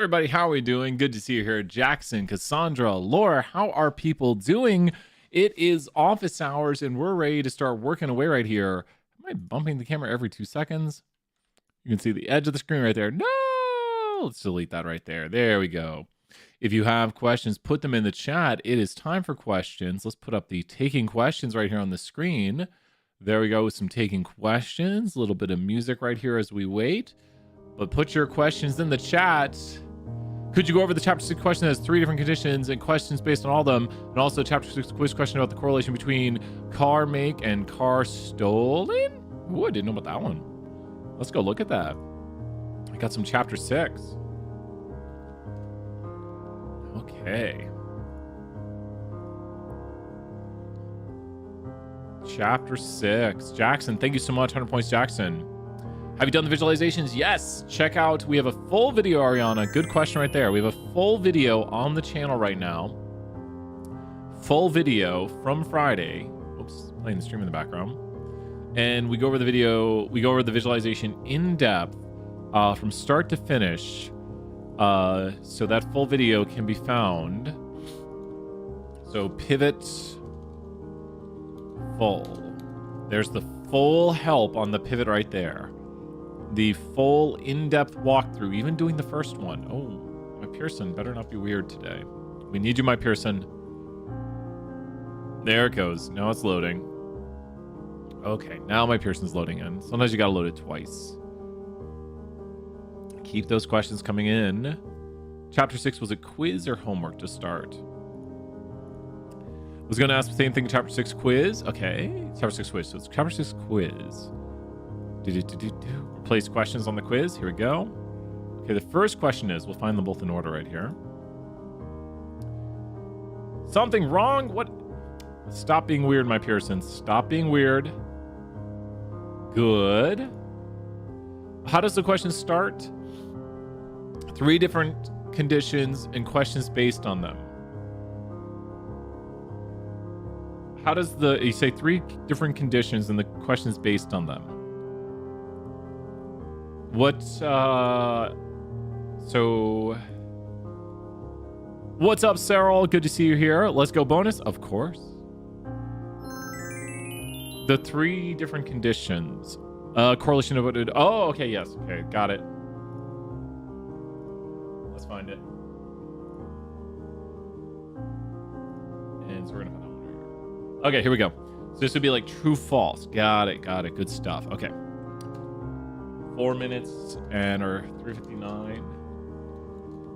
everybody, how are we doing? Good to see you here. Jackson, Cassandra, Laura, how are people doing? It is office hours and we're ready to start working away right here. Am I bumping the camera every 2 seconds? You can see the edge of the screen right there. No! Let's delete that right there. There we go. If you have questions, put them in the chat. It is time for questions. Let's put up the taking questions right here on the screen. There we go with some taking questions. A little bit of music right here as we wait. But put your questions in the chat. Could you go over the chapter 6 question that has 3 different conditions and questions based on all of them? And also chapter 6 quiz question about the correlation between car make and car stolen? Ooh, I didn't know about that one. Let's go look at that. I got some chapter 6. Okay. Chapter 6. Jackson, thank you so much. 100 points, Jackson. Have you done the visualizations? Yes. Check out. We have a full video, Ariana. Good question right there. We have a full video on the channel right now. Full video from Friday. Oops, playing the stream in the background. And we go over the video. We go over the visualization in depth from start to finish. So that full video can be found. So pivot full. There's the full help on the pivot right there. The full in-depth walkthrough, even doing the first one. Oh, my Pearson better not be weird today. We need you, my Pearson. There it goes. Now it's loading. Okay, now my Pearson's loading in. Sometimes you gotta load it twice. Keep those questions coming in. Chapter 6, was it quiz or homework to start? I was gonna ask the same thing, chapter 6 quiz. Okay, chapter 6 quiz. So it's chapter 6 quiz. Place questions on the quiz. Here we go. Okay, the first question is, we'll find them both in order right here. Something wrong? What? Stop being weird, my Pearson. Stop being weird. Good. How does the question start? 3 different conditions and questions based on them. How does you say 3 different conditions and the questions based on them? What, so, what's up, Cyril? Good to see you here. Let's go bonus, of course. The 3 different conditions. Correlation of what it, oh, okay, yes, okay, got it. Let's find it. And so we're gonna find that one right here. Okay, here we go. So this would be like true, false. Got it, good stuff. Okay. 4 minutes and or 3:59.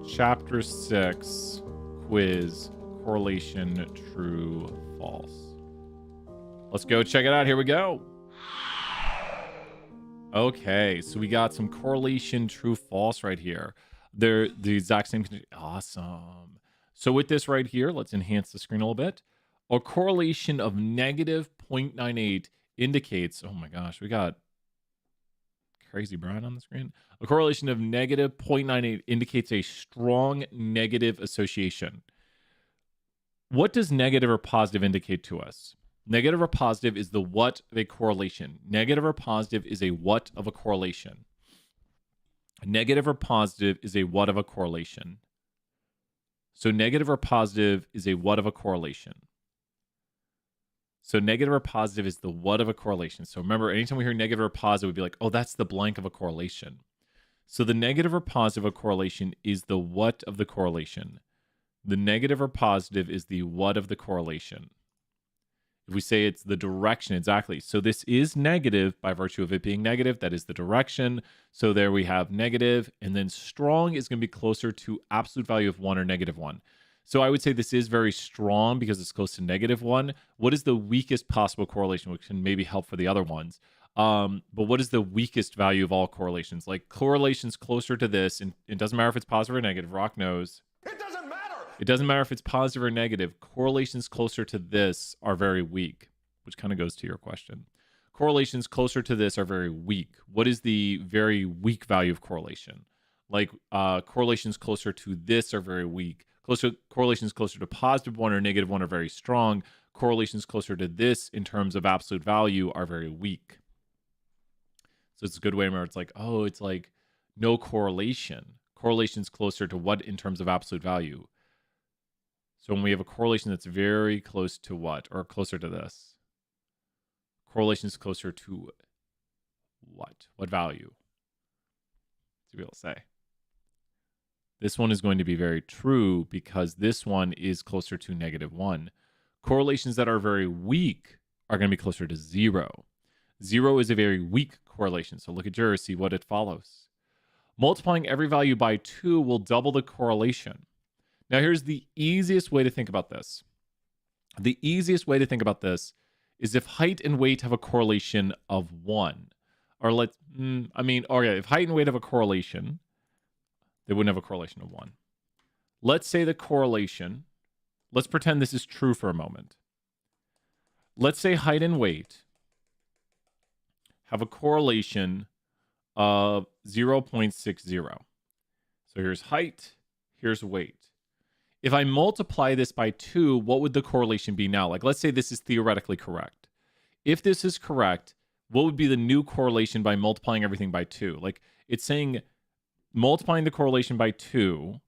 Chapter 6 quiz correlation true false. Let's go check it out. Here we go. Okay, so we got some correlation true false right here. They're the exact same. Awesome. So with this right here, let's enhance the screen a little bit. A correlation of negative 0.98 indicates, oh my gosh, we got crazy Brian on the screen. A correlation of negative 0.98 indicates a strong negative association. What does negative or positive indicate to us? Negative or positive is the what of a correlation. Negative or positive is a what of a correlation. Negative or positive is a what of a correlation. So negative or positive is a what of a correlation. So negative or positive is the what of a correlation. So remember, anytime we hear negative or positive, we'd be like, oh, that's the blank of a correlation. So the negative or positive of a correlation is the what of the correlation. The negative or positive is the what of the correlation. If we say it's the direction, exactly. So this is negative by virtue of it being negative. That is the direction. So there we have negative. And then strong is going to be closer to absolute value of 1 or negative 1. So I would say this is very strong because it's close to negative 1. What is the weakest possible correlation, which can maybe help for the other ones? But what is the weakest value of all correlations? Like correlations closer to this, and it doesn't matter if it's positive or negative. Rock knows. It doesn't matter. It doesn't matter if it's positive or negative. Correlations closer to this are very weak, which kind of goes to your question. Correlations closer to this are very weak. What is the very weak value of correlation? Like correlations closer to this are very weak. Correlations closer to positive 1 or negative 1 are very strong. Correlations closer to this in terms of absolute value are very weak. So it's a good way where it's like, oh, it's like no correlation. Correlation is closer to what in terms of absolute value? So when we have a correlation that's very close to what? Or closer to this? Correlation is closer to what? What value? To be able to say. This one is going to be very true because this one is closer to -1. Correlations that are very weak are going to be closer to 0. 0 is a very weak correlation. So look at yours, see what it follows. Multiplying every value by 2 will double the correlation. Now, here's the easiest way to think about this. The easiest way to think about this is if height and weight have a correlation of 1. Or if height and weight have a correlation, they wouldn't have a correlation of 1. Let's say the correlation, let's pretend this is true for a moment. Let's say height and weight have a correlation of 0.60. So here's height, here's weight. If I multiply this by 2, what would the correlation be now? Like, let's say this is theoretically correct. If this is correct, what would be the new correlation by multiplying everything by 2? Like, it's saying multiplying the correlation by 2,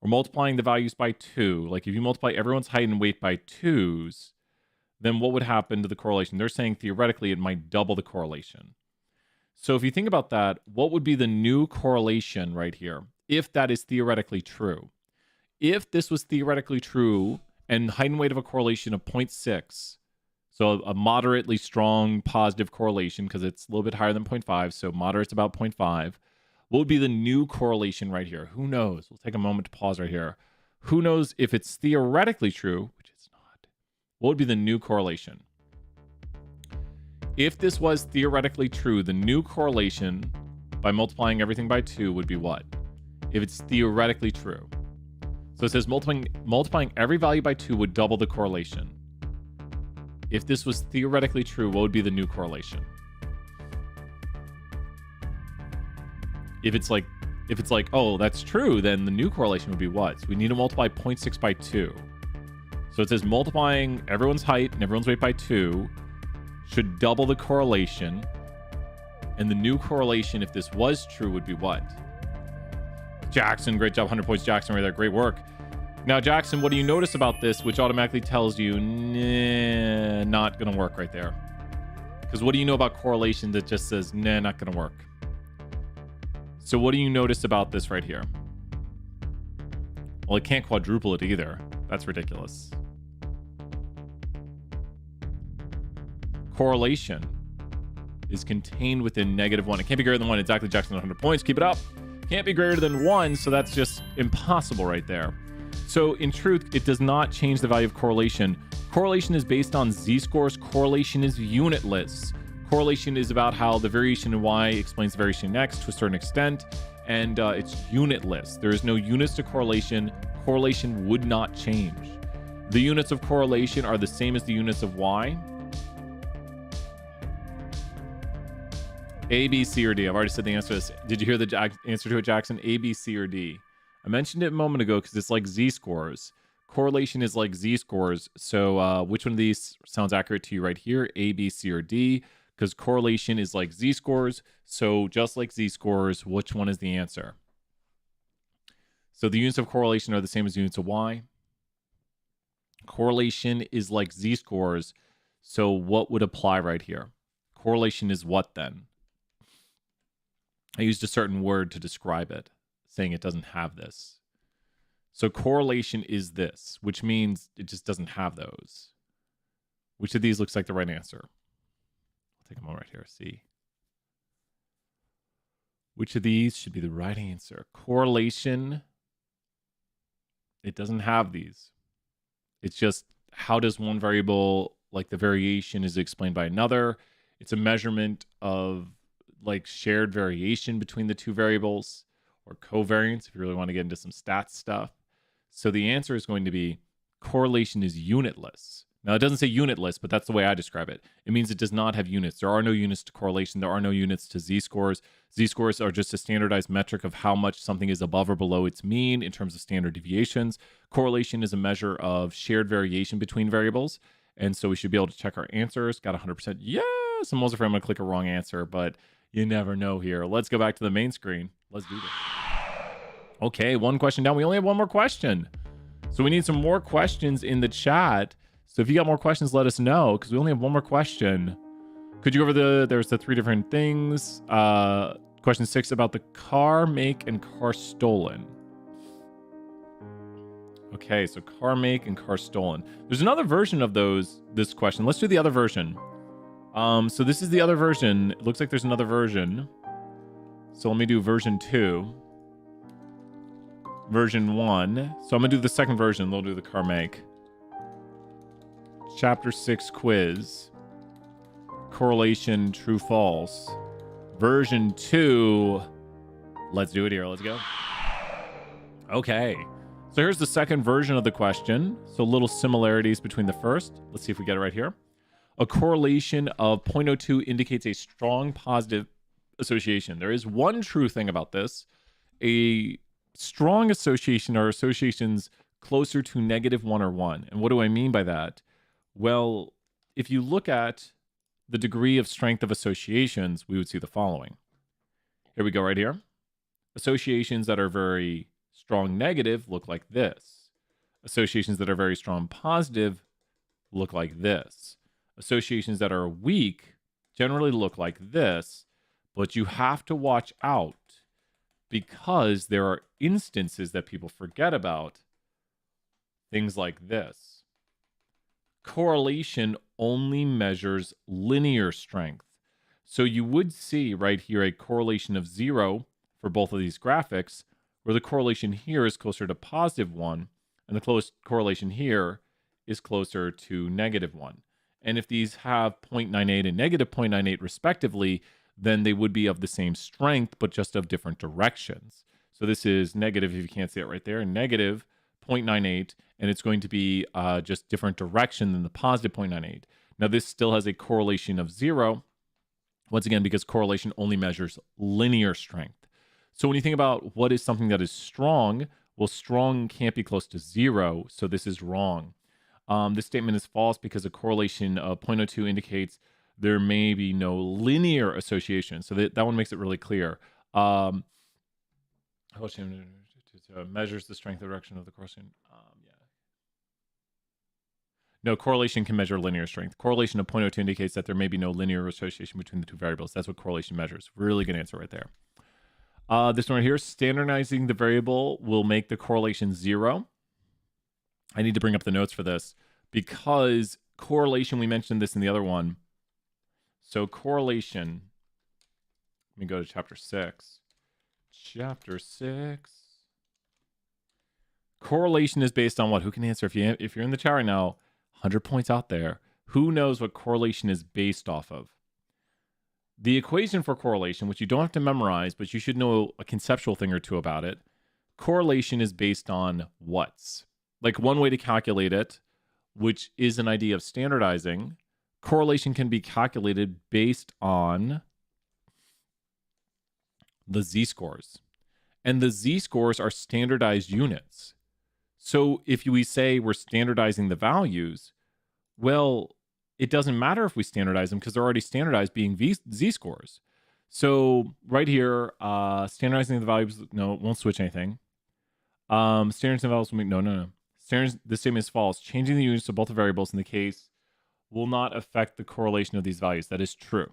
or multiplying the values by 2. Like, if you multiply everyone's height and weight by 2s, then what would happen to the correlation? They're saying theoretically it might double the correlation. So if you think about that, what would be the new correlation right here, if that is theoretically true? If this was theoretically true and height and weight of a correlation of 0.6, so a moderately strong positive correlation because it's a little bit higher than 0.5, so moderate's about 0.5, what would be the new correlation right here? Who knows? We'll take a moment to pause right here. Who knows if it's theoretically true, which it's not, what would be the new correlation? If this was theoretically true, the new correlation by multiplying everything by 2 would be what? If it's theoretically true. So it says multiplying every value by 2 would double the correlation. If this was theoretically true, what would be the new correlation? If it's like, oh, that's true, then the new correlation would be what? So we need to multiply 0.6 by 2. So it says multiplying everyone's height and everyone's weight by 2 should double the correlation. And the new correlation, if this was true, would be what? Jackson, great job. 100 points, Jackson, right there. Great work. Now, Jackson, what do you notice about this, which automatically tells you, nah, not going to work right there? Because what do you know about correlation that just says, nah, not going to work? So what do you notice about this right here? Well, it can't quadruple it either. That's ridiculous. Correlation is contained within -1. It can't be greater than 1. Exactly, Jackson, 100 points. Keep it up. Can't be greater than 1, so that's just impossible right there. So in truth, it does not change the value of correlation. Correlation is based on z-scores. Correlation is unitless. Correlation is about how the variation in y explains the variation in x to a certain extent, and it's unitless. There is no units to correlation. Correlation would not change. The units of correlation are the same as the units of y. A, B, C, or D. I've already said the answer to this. Did you hear the answer to it, Jackson? A, B, C, or D. I mentioned it a moment ago because it's like z-scores. Correlation is like z-scores. So which one of these sounds accurate to you right here? A, B, C, or D? Because correlation is like z-scores. So just like z-scores, which one is the answer? So the units of correlation are the same as units of y. Correlation is like z-scores. So what would apply right here? Correlation is what then? I used a certain word to describe it, saying it doesn't have this. So correlation is this, which means it just doesn't have those. Which of these looks like the right answer? I'll take a moment right here, see. Which of these should be the right answer? Correlation, it doesn't have these. It's just how does one variable, like the variation is explained by another. It's a measurement of like shared variation between the two variables, or covariance if you really want to get into some stats stuff. So the answer is going to be correlation is unitless. Now it doesn't say unitless, but that's the way I describe it. It means it does not have units. There are no units to correlation. There are no units to z-scores. Z-scores are just a standardized metric of how much something is above or below its mean in terms of standard deviations. Correlation is a measure of shared variation between variables. And so we should be able to check our answers. Got 100%. Yes! I'm also afraid I'm going to click a wrong answer, but you never know here. Let's go back to the main screen. Let's do this. Okay, one question down. We only have one more question. So we need some more questions in the chat. So if you got more questions, let us know, because we only have one more question. Could you go over there's the 3 different things. Question 6 about the car make and car stolen. Okay, so car make and car stolen. There's another version of this question. Let's do the other version. So this is the other version. It looks like there's another version. So let me do version 2. Version 1. So I'm going to do the second version. They'll do the car make. Chapter 6 quiz. Correlation true false. Version 2. Let's do it here. Let's go. Okay. So here's the second version of the question. So little similarities between the first. Let's see if we get it right here. A correlation of 0.02 indicates a strong positive association. There is one true thing about this. A strong association are associations closer to -1 or 1. And what do I mean by that? Well, if you look at the degree of strength of associations, we would see the following. Here we go right here. Associations that are very strong negative look like this. Associations that are very strong positive look like this. Associations that are weak generally look like this, but you have to watch out because there are instances that people forget about. Things like this. Correlation only measures linear strength. So you would see right here a correlation of 0 for both of these graphics, where the correlation here is closer to +1, and the close correlation here is closer to -1. And if these have 0.98 and -0.98 respectively, then they would be of the same strength, but just of different directions. So this is negative, if you can't see it right there, negative 0.98, and it's going to be just different direction than the positive 0.98. Now this still has a correlation of 0, once again, because correlation only measures linear strength. So when you think about what is something that is strong, well, strong can't be close to 0, so this is wrong. This statement is false because a correlation of 0.02 indicates there may be no linear association. So that one makes it really clear. Measures the strength of direction of the correlation. No, correlation can measure linear strength. Correlation of 0.02 indicates that there may be no linear association between the two variables. That's what correlation measures. Really good answer right there. This one right here, standardizing the variable will make the correlation 0. I need to bring up the notes for this because correlation, we mentioned this in the other one. So correlation, let me go to chapter 6. Chapter 6. Correlation is based on what? Who can answer? If you're in the chat right now, 100 points out there. Who knows what correlation is based off of? The equation for correlation, which you don't have to memorize, but you should know a conceptual thing or two about it. Correlation is based on what's? Like one way to calculate it, which is an idea of standardizing, correlation can be calculated based on the z-scores. And the z-scores are standardized units. So if we say we're standardizing the values, well, it doesn't matter if we standardize them because they're already standardized being z-scores. So right here, standardizing the values, no, it won't switch anything. Standardizing the values will make, no. The statement is false. Changing the units of both the variables in the case will not affect the correlation of these values. That is true.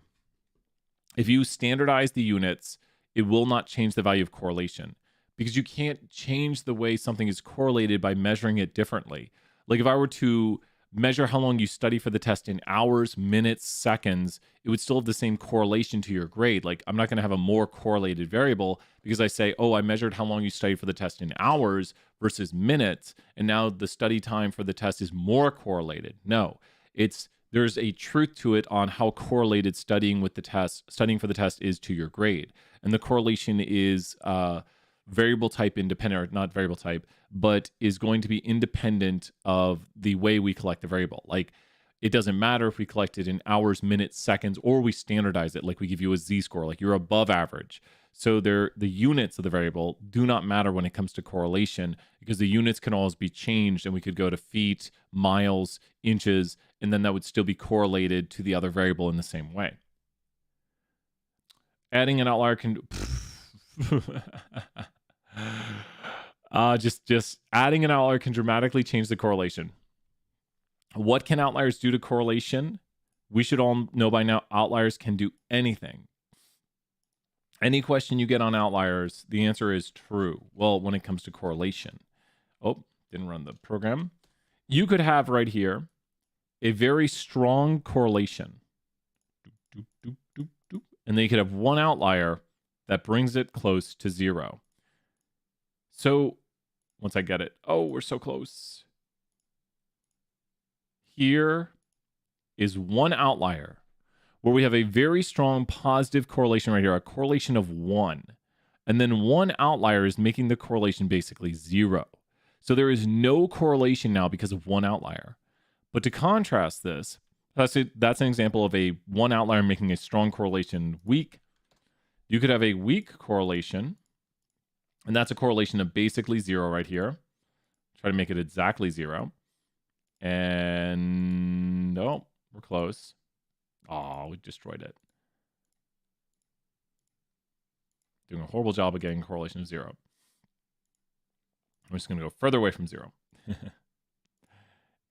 If you standardize the units, it will not change the value of correlation because you can't change the way something is correlated by measuring it differently. Like if I were to measure how long you study for the test in hours, minutes, seconds, it would still have the same correlation to your grade. Like I'm not going to have a more correlated variable because I say, oh, I measured how long you studied for the test in hours versus minutes, and now the study time for the test is more correlated. No, there's a truth to it on how correlated studying for the test is to your grade. And the correlation is variable type independent, or not variable type, but is going to be independent of the way we collect the variable. Like it doesn't matter if we collect it in hours, minutes, seconds, or we standardize it, like we give you a z-score, like you're above average. So the units of the variable do not matter when it comes to correlation because the units can always be changed, and we could go to feet, miles, inches, and then that would still be correlated to the other variable in the same way. Adding an outlier can Just adding an outlier can dramatically change the correlation. What can outliers do to correlation? We should all know by now outliers can do anything. Any question you get on outliers, the answer is true. Well, when it comes to correlation. Oh, didn't run the program. You could have right here a very strong correlation. And then you could have one outlier that brings it close to 0. So once I get it, oh, we're so close. Here is one outlier where we have a very strong positive correlation right here, a correlation of 1. And then one outlier is making the correlation basically 0. So there is no correlation now because of one outlier. But to contrast this, that's an example of a one outlier making a strong correlation weak. You could have a weak correlation, and that's a correlation of basically 0 right here. Try to make it exactly 0. And no, we're close. Oh, we destroyed it. Doing a horrible job of getting a correlation of 0. I'm just going to go further away from 0.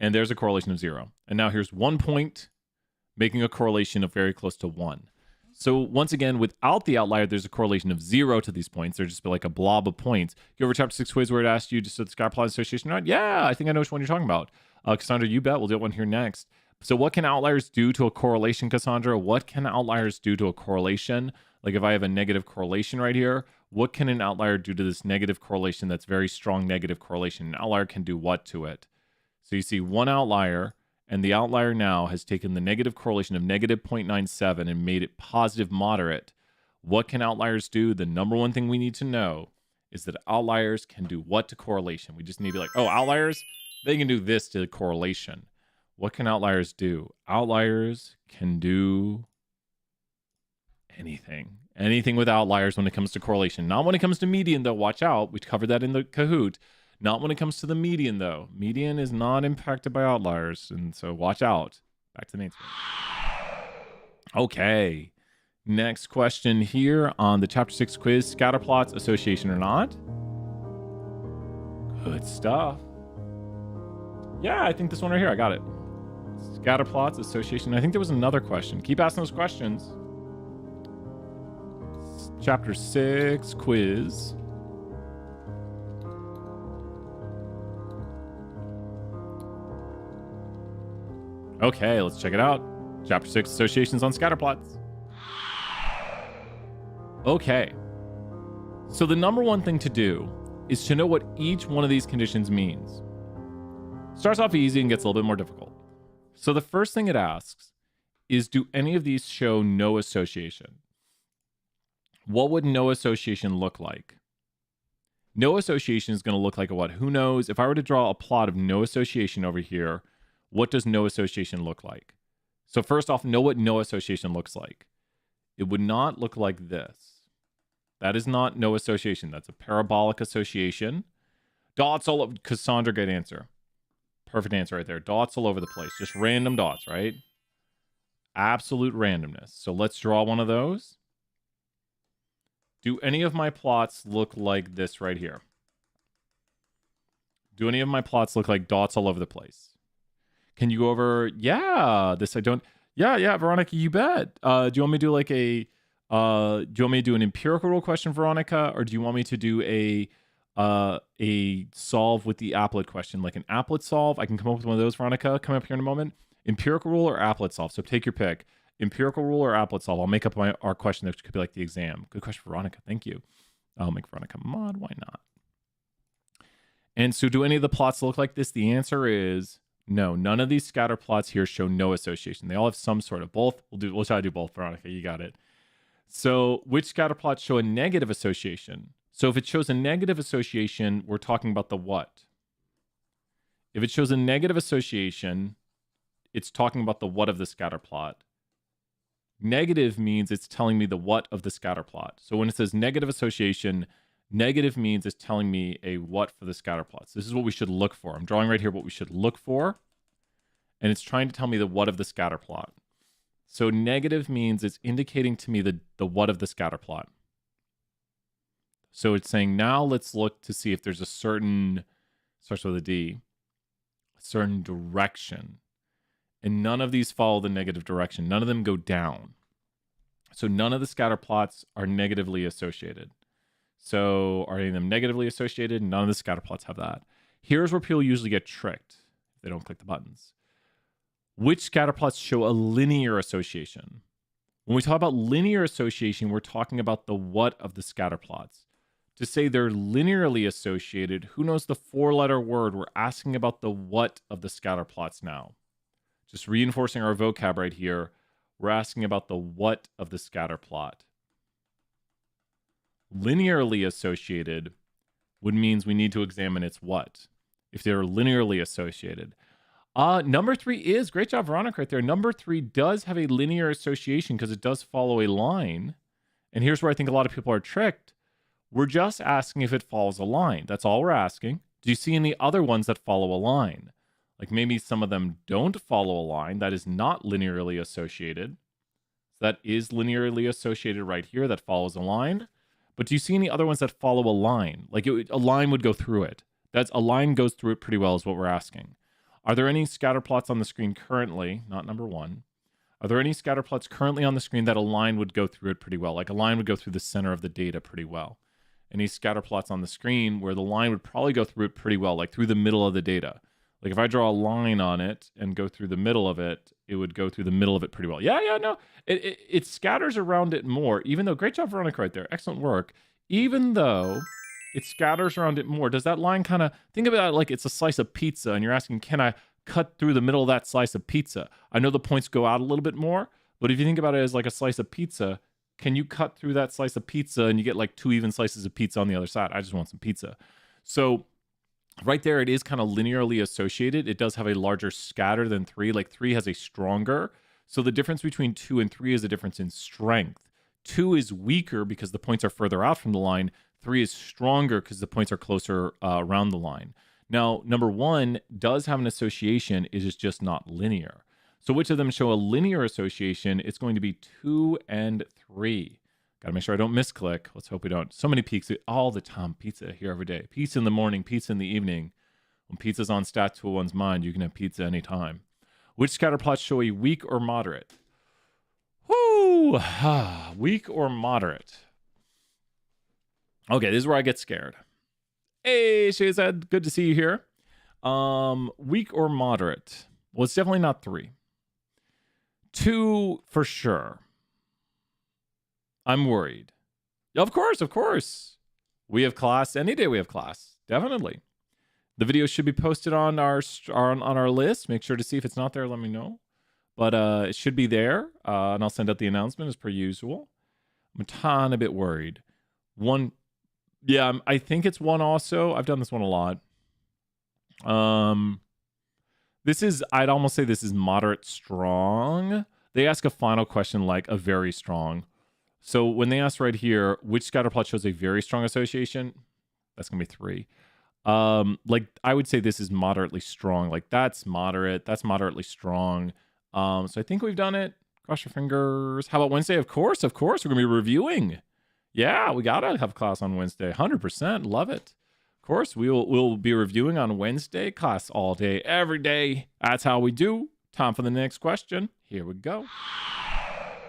And there's a correlation of 0. And now here's 1 point, making a correlation of very close to 1. So once again, without the outlier, there's a correlation of 0 to these points. There's just like a blob of points. You over chapter 6 quiz where it asked you just the Scatterplot association, right? Yeah, I think I know which one you're talking about. Cassandra, you bet. We'll do one here next. So what can outliers do to a correlation, Cassandra? What can outliers do to a correlation? Like if I have a negative correlation right here, what can an outlier do to this negative correlation that's very strong negative correlation? An outlier can do what to it? So you see one outlier, and the outlier now has taken the negative correlation of negative 0.97 and made it positive moderate. What can outliers do? The number one thing we need to know is that outliers can do what to correlation? We just need to be like, oh, outliers, they can do this to correlation. What can outliers do? Outliers can do anything. Anything with outliers when it comes to correlation. Not when it comes to median, though. Watch out. We covered that in the Kahoot. Not when it comes to the median, though. Median is not impacted by outliers, and so watch out. Back to the main screen. Okay. Next question here on the Chapter 6 quiz. Scatterplots, association or not? Good stuff. Yeah, I think this one right here. I got it. Scatterplots, association. I think there was another question. Keep asking those questions. Chapter 6 quiz. Okay, let's check it out. Chapter 6, associations on scatterplots. Okay. So the number one thing to do is to know what each one of these conditions means. Starts off easy and gets a little bit more difficult. So the first thing it asks is, do any of these show no association? What would no association look like? No association is going to look like a what? Who knows? If I were to draw a plot of no association over here, what does no association look like? So first off, know what no association looks like. It would not look like this. That is not no association. That's a parabolic association. Dots all over. Cassandra, good answer. Perfect answer right there. Dots all over the place. Just random dots, right? Absolute randomness. So let's draw one of those. Do any of my plots look like this right here? Do any of my plots look like dots all over the place? Can you go over? Yeah, this I don't. Yeah, Veronica, you bet. Do you want me to do like a? Do you want me to do an empirical rule question, Veronica, or do you want me to do a solve with the applet question, like an applet solve? I can come up with one of those, Veronica. Come up here in a moment. Empirical rule or applet solve. So take your pick. Empirical rule or applet solve. I'll make up our question that could be like the exam. Good question, Veronica. Thank you. I'll make Veronica mod. Why not? And so, do any of the plots look like this? The answer is no. None of these scatter plots here show no association. They all have some sort of both. We'll try to do both, Veronica. You got it. So, which scatter plots show a negative association? So, if it shows a negative association, we're talking about the what? If it shows a negative association, it's talking about the what of the scatter plot. Negative means it's telling me the what of the scatter plot. So when it says negative association, negative means it's telling me a what for the scatter plots. This is what we should look for. I'm drawing right here what we should look for. And it's trying to tell me the what of the scatter plot. So negative means it's indicating to me the what of the scatter plot. So it's saying now let's look to see if there's a certain, starts with a D, a certain direction. And none of these follow the negative direction. None of them go down. So none of the scatter plots are negatively associated. So are any of them negatively associated? None of the scatter plots have that. Here's where people usually get tricked if they don't click the buttons. Which scatter plots show a linear association? When we talk about linear association, we're talking about the what of the scatter plots. To say they're linearly associated, who knows the 4-letter word? We're asking about the what of the scatter plots now. Just reinforcing our vocab right here. We're asking about the what of the scatter plot. Linearly associated would means we need to examine its what. If they're linearly associated. Number 3 is, great job, Veronica, right there. Number 3 does have a linear association because it does follow a line. And here's where I think a lot of people are tricked. We're just asking if it follows a line. That's all we're asking. Do you see any other ones that follow a line? Like maybe some of them don't follow a line. That is not linearly associated. So that is linearly associated right here. That follows a line. But do you see any other ones that follow a line? Like a line would go through it. That's a line goes through it pretty well is what we're asking. Are there any scatter plots on the screen currently? Not number 1. Are there any scatter plots currently on the screen that a line would go through it pretty well? Like a line would go through the center of the data pretty well. Any scatter plots on the screen where the line would probably go through it pretty well, like through the middle of the data. Like if I draw a line on it and go through the middle of it, it would go through the middle of it pretty well. Yeah, no. It scatters around it more, even though, great job, Veronica, right there. Excellent work. Even though it scatters around it more, does that line kind of, think about it like it's a slice of pizza and you're asking, can I cut through the middle of that slice of pizza? I know the points go out a little bit more, but if you think about it as like a slice of pizza, can you cut through that slice of pizza and you get like 2 even slices of pizza on the other side? I just want some pizza. So right there, it is kind of linearly associated. It does have a larger scatter than 3. Like 3 has a stronger. So the difference between 2 and 3 is a difference in strength. 2 is weaker because the points are further out from the line. 3 is stronger because the points are closer around the line. Now, number 1 does have an association. It is just not linear. So which of them show a linear association? It's going to be 2 and 3. Got to make sure I don't misclick. Let's hope we don't. So many pizza all the time. Pizza here every day. Pizza in the morning, pizza in the evening. When pizza's on stats to one's mind, you can have pizza anytime. Which scatter plots show a weak or moderate? Whoo! Weak or moderate? Okay, this is where I get scared. Hey, Shazad, good to see you here. Weak or moderate? Well, it's definitely not 3. 2 for sure. I'm worried. Of course. We have class any day. We have class, definitely. The video should be posted on our list. Make sure to see if it's not there. Let me know. But it should be there, and I'll send out the announcement as per usual. I'm a ton a bit worried. 1, yeah, I think it's 1 also. I've done this one a lot. This is, I'd almost say this is moderate strong. They ask a final question like a very strong. So when they ask right here, which scatter plot shows a very strong association? That's going to be 3. Like I would say this is moderately strong. Like that's moderate. That's moderately strong. So I think we've done it. Cross your fingers. How about Wednesday? Of course. We're going to be reviewing. Yeah, we got to have class on Wednesday. 100%. Love it. Of course, we'll be reviewing on Wednesday. Class all day, every day. That's how we do. Time for the next question. Here we go.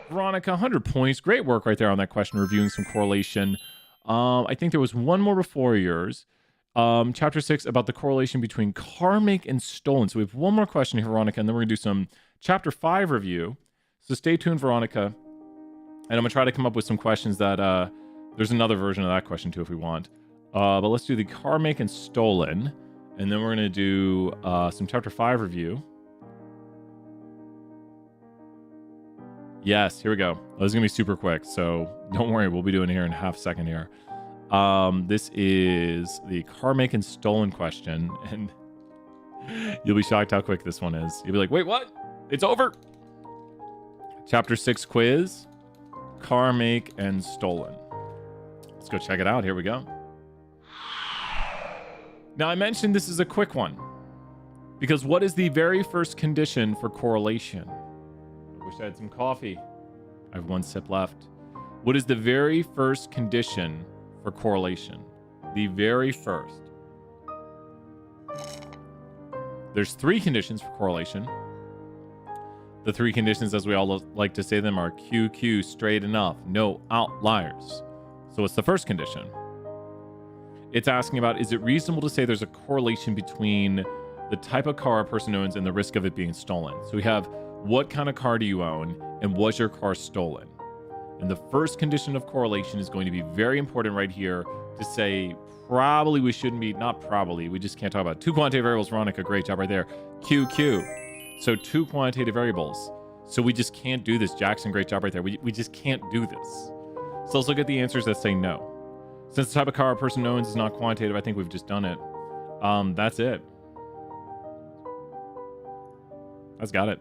Veronica, 100 points. Great work right there on that question, reviewing some correlation. I think there was one more before yours. Chapter 6 about the correlation between car make and stolen. So we have one more question here, Veronica, and then we're going to do some Chapter 5 review. So stay tuned, Veronica. And I'm going to try to come up with some questions that... there's another version of that question, too, if we want. But let's do the car make and stolen. And then we're going to do some Chapter 5 review. Yes, here we go. Oh, this is going to be super quick, so don't worry. We'll be doing it here in half a second here. This is the car make and stolen question, and you'll be shocked how quick this one is. You'll be like, wait, what? It's over. Chapter 6 quiz, car make and stolen. Let's go check it out. Here we go. Now, I mentioned this is a quick one because what is the very first condition for correlation? I wish I had some coffee. I have 1 sip left. What is the very first condition for correlation. The very first. There's 3 conditions for correlation. The 3 conditions, as we all like to say them, are QQ, straight enough, no outliers. So what's the first condition? It's asking about, is it reasonable to say there's a correlation between the type of car a person owns and the risk of it being stolen? So we have, what kind of car do you own, and was your car stolen? And the first condition of correlation is going to be very important right here to say, probably we shouldn't be, not probably, we just can't talk about 2 quantitative variables. Veronica, great job right there. QQ. So 2 quantitative variables. So we just can't do this. Jackson, great job right there. We just can't do this. So let's look at the answers that say no. Since the type of car a person owns is not quantitative, I think we've just done it. That's it. That's got it.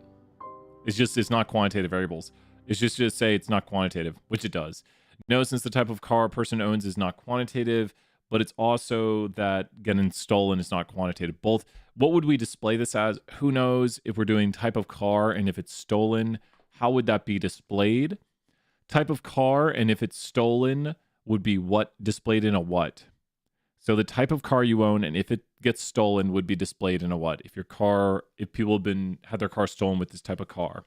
It's not quantitative variables. It's just say it's not quantitative, which it does. No, since the type of car a person owns is not quantitative, but it's also that getting stolen is not quantitative. Both. What would we display this as? Who knows? If we're doing type of car and if it's stolen, how would that be displayed? Type of car and if it's stolen would be what displayed in a what. So the type of car you own and if it gets stolen would be displayed in a what. If people had their car stolen with this type of car,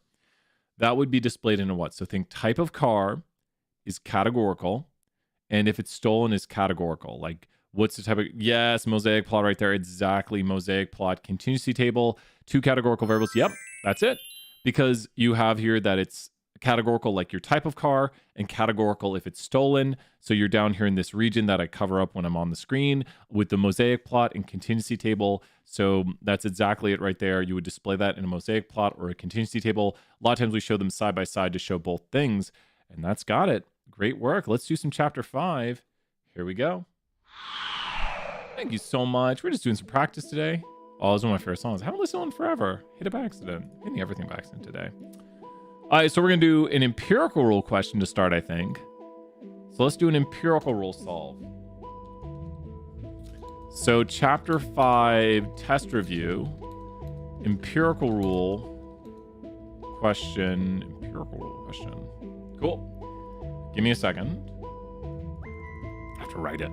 that would be displayed in a what. So think type of car is categorical, and if it's stolen is categorical. Like, what's the type of, yes, mosaic plot right there. Exactly. Mosaic plot, contingency table, 2 categorical variables. Yep, that's it. Because you have here that it's categorical like your type of car and categorical if it's stolen. So you're down here in this region that I cover up when I'm on the screen with the mosaic plot and contingency table. So that's exactly it right there. You would display that in a mosaic plot or a contingency table. A lot of times we show them side by side to show both things. And that's got it. Great work. Let's do some chapter 5. Here we go. Thank you so much. We're just doing some practice today. Oh, it was one of my favorite songs. I haven't listened to one forever. Hit it by accident. Hitting everything by accident today. All right, so we're going to do an empirical rule question to start, I think. So let's do an empirical rule solve. So chapter 5, test review. Empirical rule question. Empirical rule question. Cool. Give me a second. I have to write it.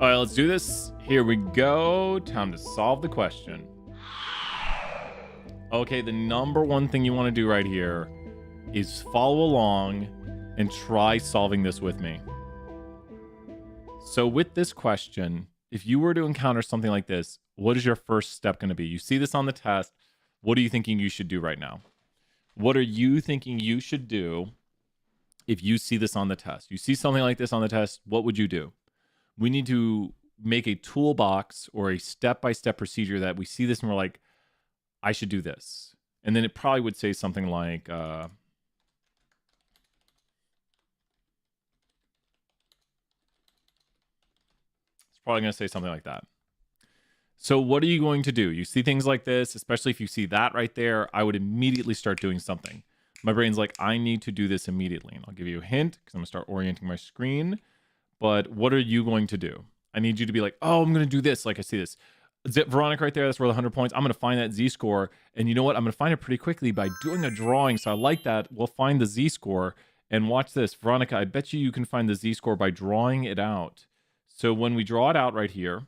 All right, let's do this. Here we go. Time to solve the question. Okay, the number one thing you want to do right here is follow along and try solving this with me. So with this question, if you were to encounter something like this, what is your first step going to be? You see this on the test. What are you thinking you should do right now? What are you thinking you should do if you see this on the test? You see something like this on the test, what would you do? We need to make a toolbox or a step-by-step procedure that we see this and we're like, I should do this. And then it probably would say something like, it's probably going to say something like that. So what are you going to do? You see things like this, especially if you see that right there, I would immediately start doing something. My brain's like, I need to do this immediately. And I'll give you a hint because I'm going to start orienting my screen. But what are you going to do? I need you to be like, oh, I'm going to do this. Like I see this. Veronica right there, that's worth 100 points. I'm going to find that Z-score. And you know what? I'm going to find it pretty quickly by doing a drawing. So I like that. We'll find the Z-score. And watch this. Veronica, I bet you can find the Z-score by drawing it out. So when we draw it out right here,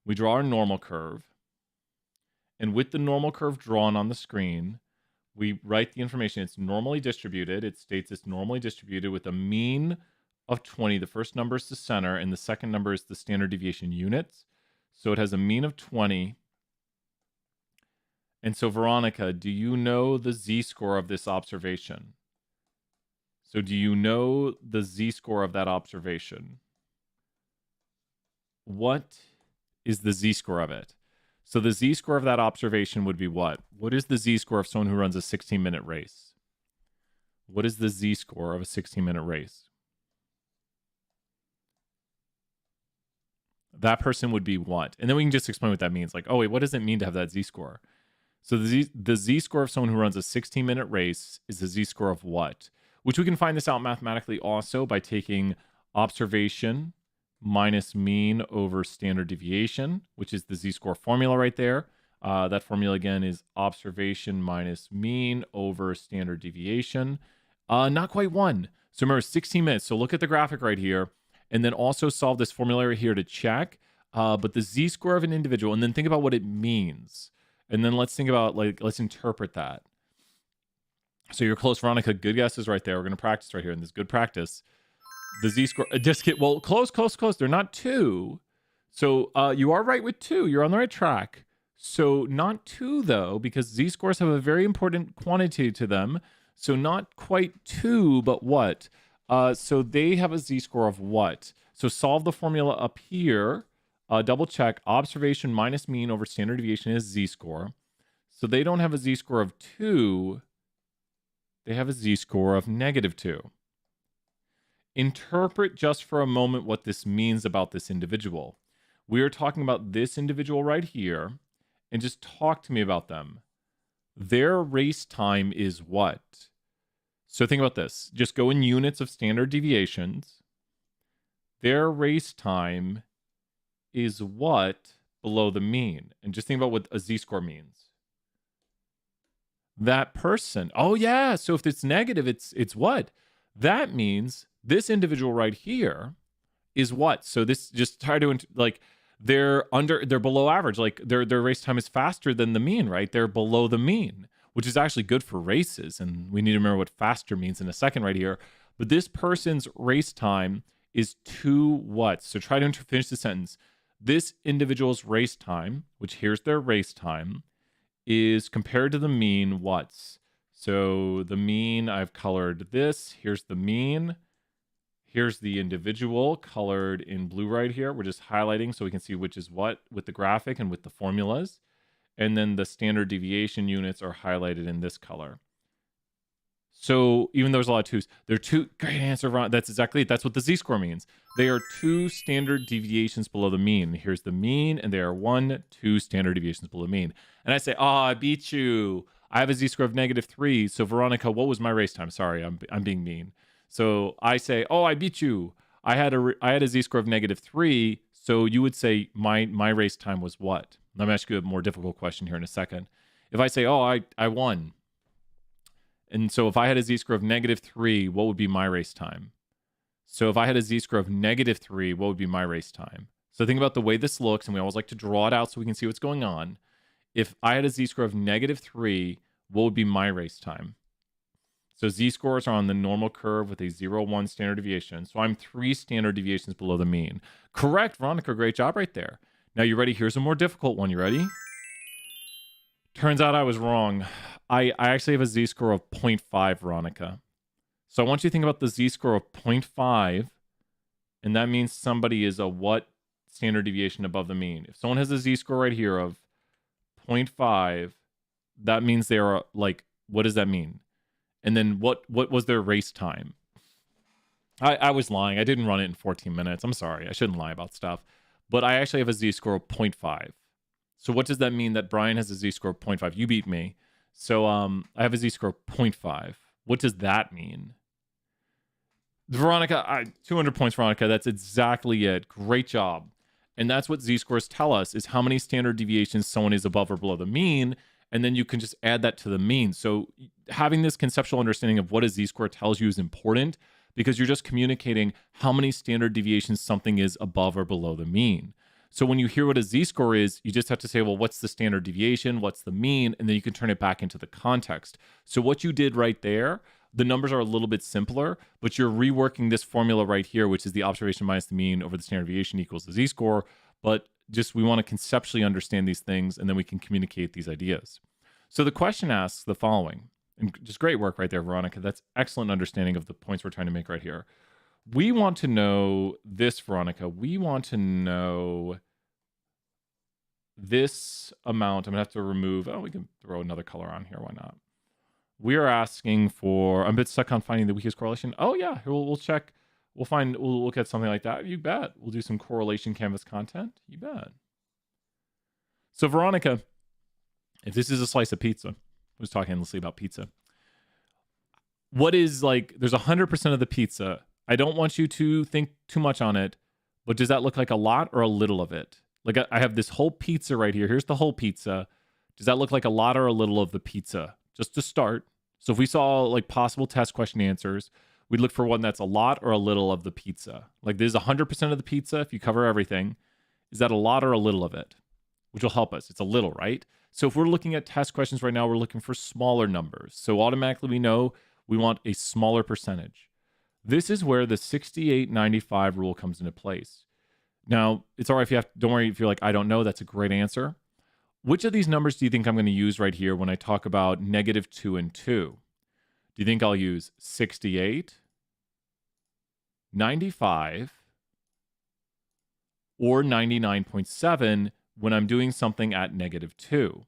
we draw our normal curve. And with the normal curve drawn on the screen, we write the information. It's normally distributed. It states it's normally distributed with a mean of 20. The first number is the center, and the second number is the standard deviation units. So it has a mean of 20. And so, Veronica, do you know the Z-score of this observation? So do you know the Z-score of that observation? What is the z-score of it. So the z-score of that observation would be what? What is the z-score of someone who runs a 16-minute race? What is the z-score of a 16-minute race? That person would be what? And then we can just explain what that means. Like, oh, wait, what does it mean to have that z-score? So the z-score of someone who runs a 16-minute race is the z-score of what? Which we can find this out mathematically also by taking observation minus mean over standard deviation, which is the z-score formula right there. That formula, again, is observation minus mean over standard deviation. Not quite 1. So remember, 16 minutes. So look at the graphic right here, and then also solve this formula right here to check. But the z-score of an individual, and then think about what it means. And then let's think about, let's interpret that. So you're close, Veronica. Good guesses right there. We're going to practice right here, and this is good practice. The z-score, just get, well, close. They're not 2. So you are right with 2. You're on the right track. So not 2, though, because z-scores have a very important quantity to them. So not quite 2, but what? So they have a z-score of what? So solve the formula up here. Double check. Observation minus mean over standard deviation is z-score. So they don't have a z-score of 2. They have a z-score of -2. Interpret just for a moment what this means about this individual. We are talking about this individual right here, and just talk to me about them. Their race time is what? So think about this. Just go in units of standard deviations. Their race time is what below the mean? And just think about what a z-score means. That person. Oh, yeah. So if it's negative, it's what? That means this individual right here is what? So this, just try to, like, they're below average. Like their race time is faster than the mean, right? They're below the mean, which is actually good for races. And we need to remember what faster means in a second right here. But this person's race time is 2 what? So try to finish the sentence. This individual's race time, which here's their race time, is compared to the mean what's? So the mean, I've colored this. Here's the mean. Here's the individual colored in blue right here. We're just highlighting so we can see which is what with the graphic and with the formulas. And then the standard deviation units are highlighted in this color. So even though there's a lot of 2s, they're 2. Great answer, Ron. That's exactly it. That's what the z-score means. They are 2 standard deviations below the mean. Here's the mean, and they are 2 standard deviations below the mean. And I say, oh, I beat you. I have a z-score of -3. So Veronica, what was my race time? Sorry, I'm being mean. So I say, oh, I beat you. I had a z-score of -3. So you would say my race time was what? Let me ask you a more difficult question here in a second. If I say, oh, I won. And so if I had a z-score of -3, what would be my race time? So if I had a z-score of -3, what would be my race time? So think about the way this looks, and we always like to draw it out so we can see what's going on. If I had a z-score of -3, what would be my race time? So z-scores are on the normal curve with a 0, 1 standard deviation. So I'm 3 standard deviations below the mean. Correct, Veronica. Great job right there. Now you ready? Here's a more difficult one. You ready? Turns out I was wrong. I actually have a z-score of 0.5, Veronica. So I want you to think about the z-score of 0.5, and that means somebody is a what standard deviation above the mean. If someone has a z-score right here of 0.5, that means they are like, what does that mean? And then what was their race time? I was lying. I didn't run it in 14 minutes. I'm sorry. I shouldn't lie about stuff. But I actually have a z-score of 0.5. So what does that mean that Brian has a z-score of 0.5? You beat me. So I have a z-score of 0.5. What does that mean? Veronica, 200 points, Veronica. That's exactly it. Great job. And that's what z-scores tell us, is how many standard deviations someone is above or below the mean. And then you can just add that to the mean. So having this conceptual understanding of what a z-score tells you is important, because you're just communicating how many standard deviations something is above or below the mean. So when you hear what a z-score is, you just have to say, well, what's the standard deviation? What's the mean? And then you can turn it back into the context. So what you did right there, the numbers are a little bit simpler, but you're reworking this formula right here, which is the observation minus the mean over the standard deviation equals the z-score. But just we want to conceptually understand these things, and then we can communicate these ideas. So the question asks the following, and just great work right there, Veronica. That's excellent understanding of the points we're trying to make right here. We want to know this, Veronica. We want to know this amount, I'm gonna have to remove, oh, we can throw another color on here, why not? We are asking for, I'm a bit stuck on finding the weakest correlation. Oh yeah, we'll check, we'll look at something like that. You bet. We'll do some correlation canvas content. You bet. So Veronica, if this is a slice of pizza, I was talking endlessly about pizza. What is like, there's 100% of the pizza. I don't want you to think too much on it, but does that look like a lot or a little of it? Like I have this whole pizza right here. Here's the whole pizza. Does that look like a lot or a little of the pizza? Just to start. So if we saw like possible test question answers, we'd look for one that's a lot or a little of the pizza. Like this is 100% of the pizza if you cover everything. Is that a lot or a little of it? Which will help us. It's a little, right? So if we're looking at test questions right now, we're looking for smaller numbers. So automatically we know we want a smaller percentage. This is where the 68-95 rule comes into place. Now, it's all right if you have, don't worry if you're like, I don't know, that's a great answer. Which of these numbers do you think I'm going to use right here when I talk about -2 and 2? Do you think I'll use 68, 95, or 99.7 when I'm doing something at -2?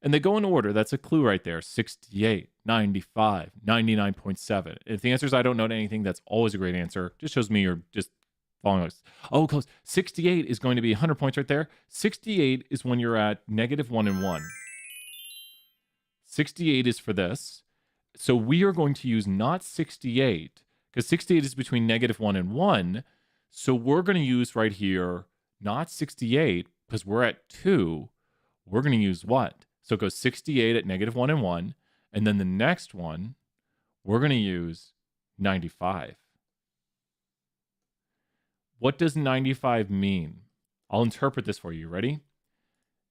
And they go in order. That's a clue right there. 68, 95, 99.7. If the answer is I don't know anything, that's always a great answer. Just shows me you're just following us. Oh, close. 68 is going to be 100 points right there. 68 is when you're at -1 and 1. 68 is for this. So we are going to use not 68, because 68 is between -1 and 1. So we're going to use right here, not 68, because we're at 2. We're going to use what? So it goes 68 at -1 and 1. And then the next one, we're going to use 95. What does 95 mean? I'll interpret this for you. Ready?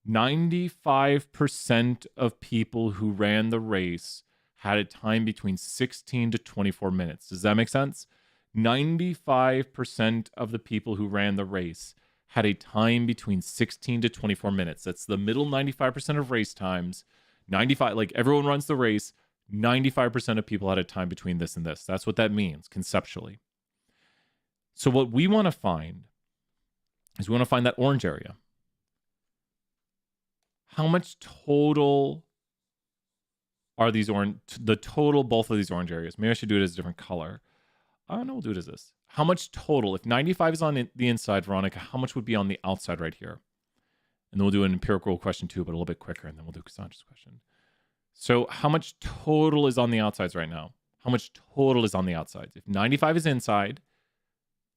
95% of people who ran the race had a time between 16 to 24 minutes. Does that make sense? 95% of the people who ran the race had a time between 16 to 24 minutes. That's the middle 95% of race times. 95, like everyone runs the race, 95% of people had a time between this and this. That's what that means conceptually. So what we want to find is we want to find that orange area. How much total are these orange, the total, both of these orange areas? Maybe I should do it as a different color. No, we'll do it as this. How much total? If 95 is on the inside, Veronica, how much would be on the outside right here? And then we'll do an empirical question too, but a little bit quicker, and then we'll do Cassandra's question. So how much total is on the outsides right now? How much total is on the outsides? If 95 is inside,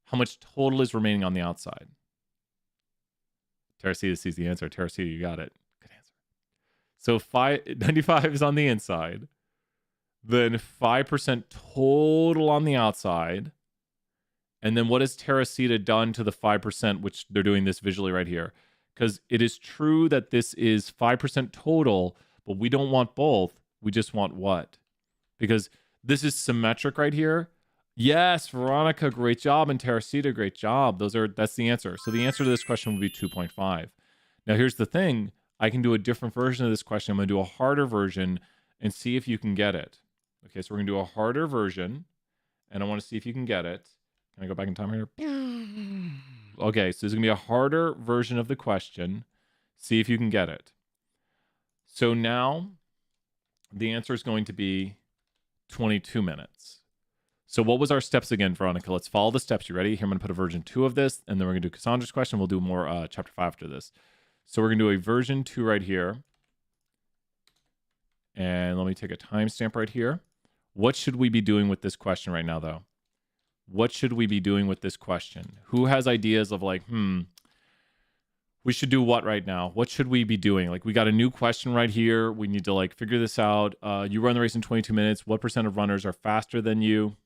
how much total is remaining on the outside? Teresita sees the answer. Teresita, you got it. Good answer. So 95 is on the inside. Then 5% total on the outside. And then what has Teresita done to the 5%, which they're doing this visually right here? Because it is true that this is 5% total, but we don't want both. We just want what? Because this is symmetric right here. Yes, Veronica, great job. And Teresita, great job. That's the answer. So the answer to this question would be 2.5. Now, here's the thing. I can do a different version of this question. I'm going to do a harder version and see if you can get it. Okay, so we're going to do a harder version, and I want to see if you can get it. Can I go back in time here? Okay, so there's going to be a harder version of the question. See if you can get it. So now the answer is going to be 22 minutes. So what was our steps again, Veronica? Let's follow the steps. You ready? Here, I'm going to put a version 2 of this, and then we're going to do Cassandra's question. We'll do more chapter 5 after this. So we're going to do a version 2 right here. And let me take a timestamp right here. What should we be doing with this question right now, though? What should we be doing with this question? Who has ideas of like, we should do what right now? What should we be doing? Like, we got a new question right here. We need to like figure this out. You run the race in 22 minutes. What % of runners are faster than you?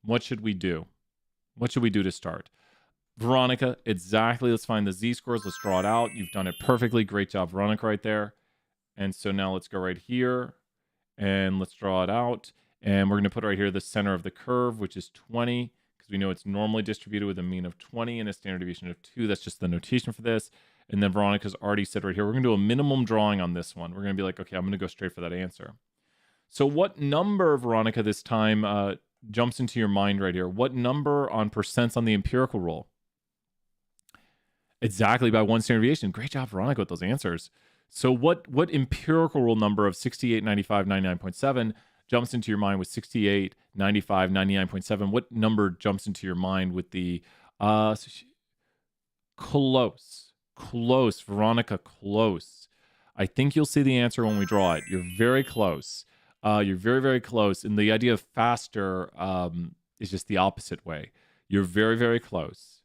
What should we do? What should we do to start? Veronica, exactly. Let's find the z-scores. Let's draw it out. You've done it perfectly. Great job, Veronica, right there. And so now let's go right here and let's draw it out. And we're going to put right here the center of the curve, which is 20, because we know it's normally distributed with a mean of 20 and a standard deviation of 2. That's just the notation for this. And then Veronica's already said right here, we're going to do a minimum drawing on this one. We're going to be like, okay, I'm going to go straight for that answer. So what number, Veronica, this time jumps into your mind right here? What number on percents on the empirical rule? Exactly, by one standard deviation. Great job, Veronica, with those answers. So what empirical rule number of 68, 95, 99.7 jumps into your mind with 68, 95, 99.7? What number jumps into your mind with the close, Veronica, close. I think you'll see the answer when we draw it. You're very close. You're very, very close. And the idea of faster is just the opposite way. You're very, very close.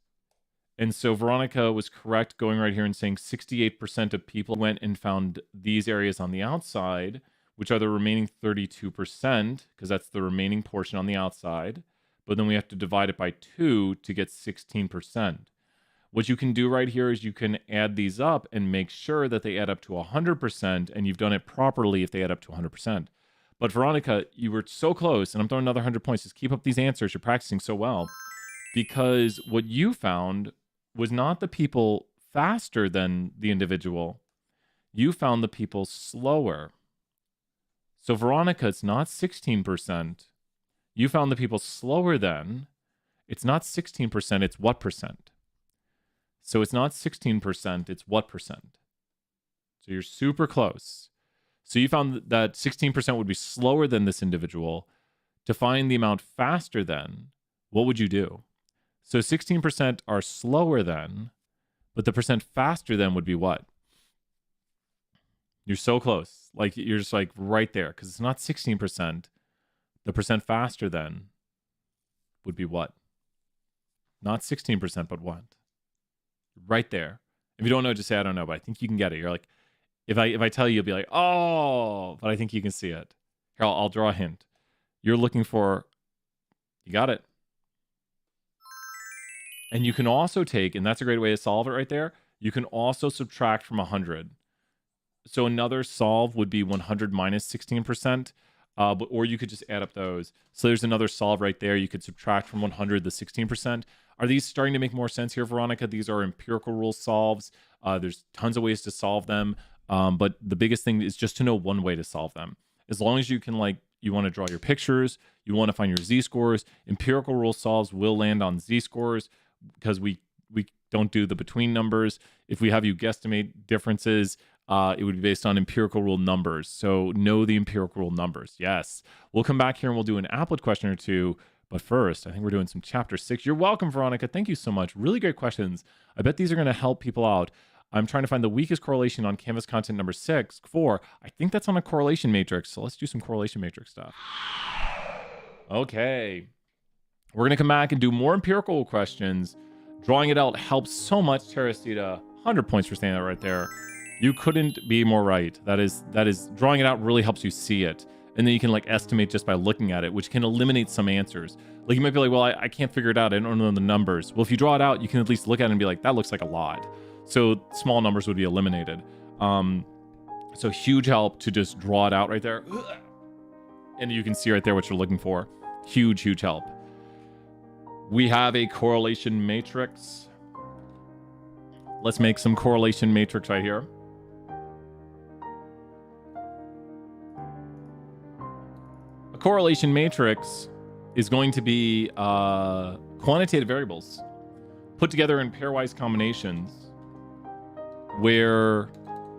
And so Veronica was correct going right here and saying 68% of people went and found these areas on the outside, which are the remaining 32%, because that's the remaining portion on the outside. But then we have to divide it by 2 to get 16%. What you can do right here is you can add these up and make sure that they add up to 100%, and you've done it properly if they add up to 100%. But Veronica, you were so close, and I'm throwing another 100 points. Just keep up these answers. You're practicing so well. Because what you found was not the people faster than the individual. You found the people slower. So Veronica, it's not 16%. You found the people slower than. It's not 16%, it's what percent? So it's not 16%, it's what percent? So you're super close. So you found that 16% would be slower than this individual. To find the amount faster than, what would you do? So 16% are slower than, but the percent faster than would be what? You're so close. Like, you're just like right there, because it's not 16%. The percent faster than would be what? Not 16%, but what? Right there. If you don't know, just say I don't know, but I think you can get it. You're like, if I tell you, you'll be like, oh, but I think you can see it. Here, I'll draw a hint. You're looking for, you got it. And you can also take, and that's a great way to solve it right there, you can also subtract from 100. So another solve would be 100 minus 16%, or you could just add up those. So there's another solve right there. You could subtract from 100 the 16%. Are these starting to make more sense here, Veronica? These are empirical rule solves. There's tons of ways to solve them, but the biggest thing is just to know one way to solve them. As long as you can, like, you want to draw your pictures, you want to find your z-scores, empirical rule solves will land on z-scores, because we don't do the between numbers. If we have you guesstimate differences, it would be based on empirical rule numbers. So know the empirical rule numbers. Yes. We'll come back here and we'll do an Applet question or two. But first, I think we're doing some chapter 6. You're welcome, Veronica. Thank you so much. Really great questions. I bet these are going to help people out. I'm trying to find the weakest correlation on Canvas content number 4. I think that's on a correlation matrix. So let's do some correlation matrix stuff. Okay. We're going to come back and do more empirical questions. Drawing it out helps so much. Teresita, 100 points for saying that right there. You couldn't be more right. That is drawing it out really helps you see it. And then you can like estimate just by looking at it, which can eliminate some answers. Like you might be like, well, I can't figure it out. I don't know the numbers. Well, if you draw it out, you can at least look at it and be like, that looks like a lot. So small numbers would be eliminated. So huge help to just draw it out right there. And you can see right there what you're looking for. Huge, huge help. We have a correlation matrix. Let's make some correlation matrix right here. A correlation matrix is going to be quantitative variables put together in pairwise combinations where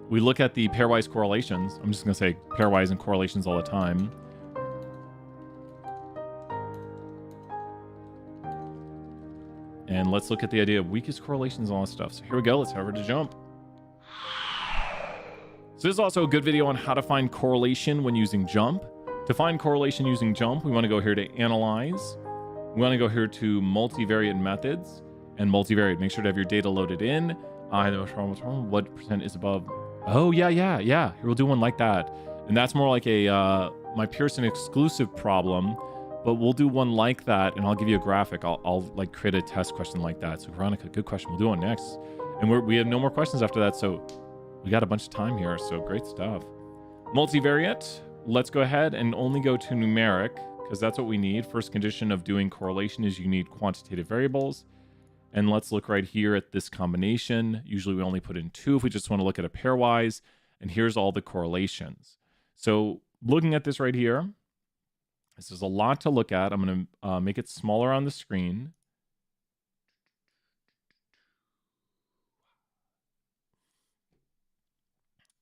we look at the pairwise correlations. I'm just going to say pairwise and correlations all the time. And let's look at the idea of weakest correlations and all that stuff. So here we go. Let's head over to jump. So this is also a good video on how to find correlation when using jump. To find correlation using jump, we want to go here to analyze. We want to go here to multivariate methods and multivariate. Make sure to have your data loaded in. What percent is above? Oh, yeah. Here we'll do one like that. And that's more like a my Pearson exclusive problem. But we'll do one like that, and I'll give you a graphic. I'll like create a test question like that. So Veronica, good question. We'll do one next. And we have no more questions after that, so we got a bunch of time here. So great stuff. Multivariate. Let's go ahead and only go to numeric, because that's what we need. First condition of doing correlation is you need quantitative variables. And let's look right here at this combination. Usually we only put in 2 if we just want to look at a pairwise. And here's all the correlations. So looking at this right here, this is a lot to look at. I'm going to make it smaller on the screen.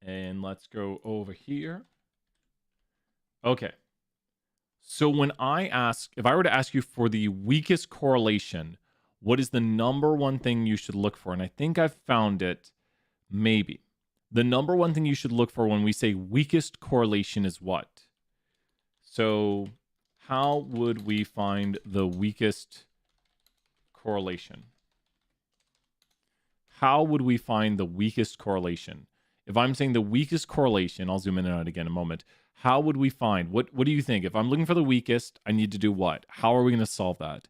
And let's go over here. Okay. So when if I were to ask you for the weakest correlation, what is the number one thing you should look for? And I think I've found it, maybe. The number one thing you should look for when we say weakest correlation is what? So how would we find the weakest correlation? How would we find the weakest correlation? If I'm saying the weakest correlation, I'll zoom in and out again in a moment. How would we find, what do you think? If I'm looking for the weakest, I need to do what? How are we going to solve that?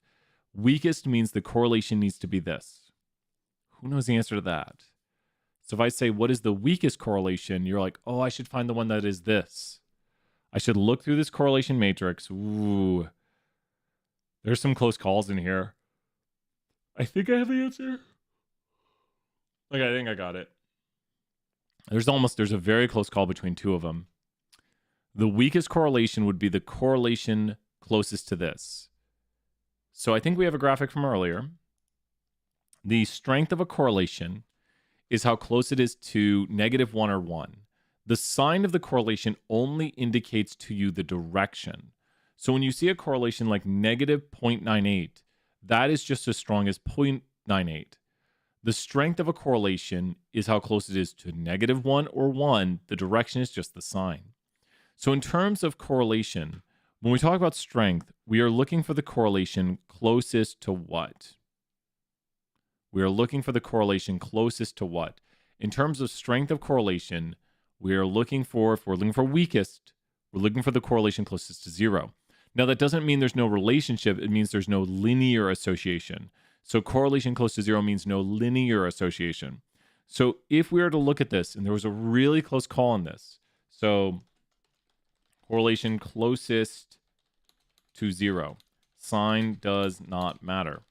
Weakest means the correlation needs to be this. Who knows the answer to that? So if I say, what is the weakest correlation? You're like, oh, I should find the one that is this. I should look through this correlation matrix. Ooh. There's some close calls in here. I think I have the answer. Like, I think I got it. There's a very close call between two of them. The weakest correlation would be the correlation closest to this. So I think we have a graphic from earlier. The strength of a correlation is how close it is to -1 or 1. The sign of the correlation only indicates to you the direction. So when you see a correlation like -0.98, that is just as strong as 0.98. The strength of a correlation is how close it is to -1 or 1. The direction is just the sign. So in terms of correlation, when we talk about strength, we are looking for the correlation closest to what? We are looking for the correlation closest to what? In terms of strength of correlation, we are looking for, if we're looking for weakest, we're looking for the correlation closest to 0. Now, that doesn't mean there's no relationship. It means there's no linear association. So correlation close to 0 means no linear association. So if we were to look at this, and there was a really close call on this, so correlation closest to 0, sign does not matter.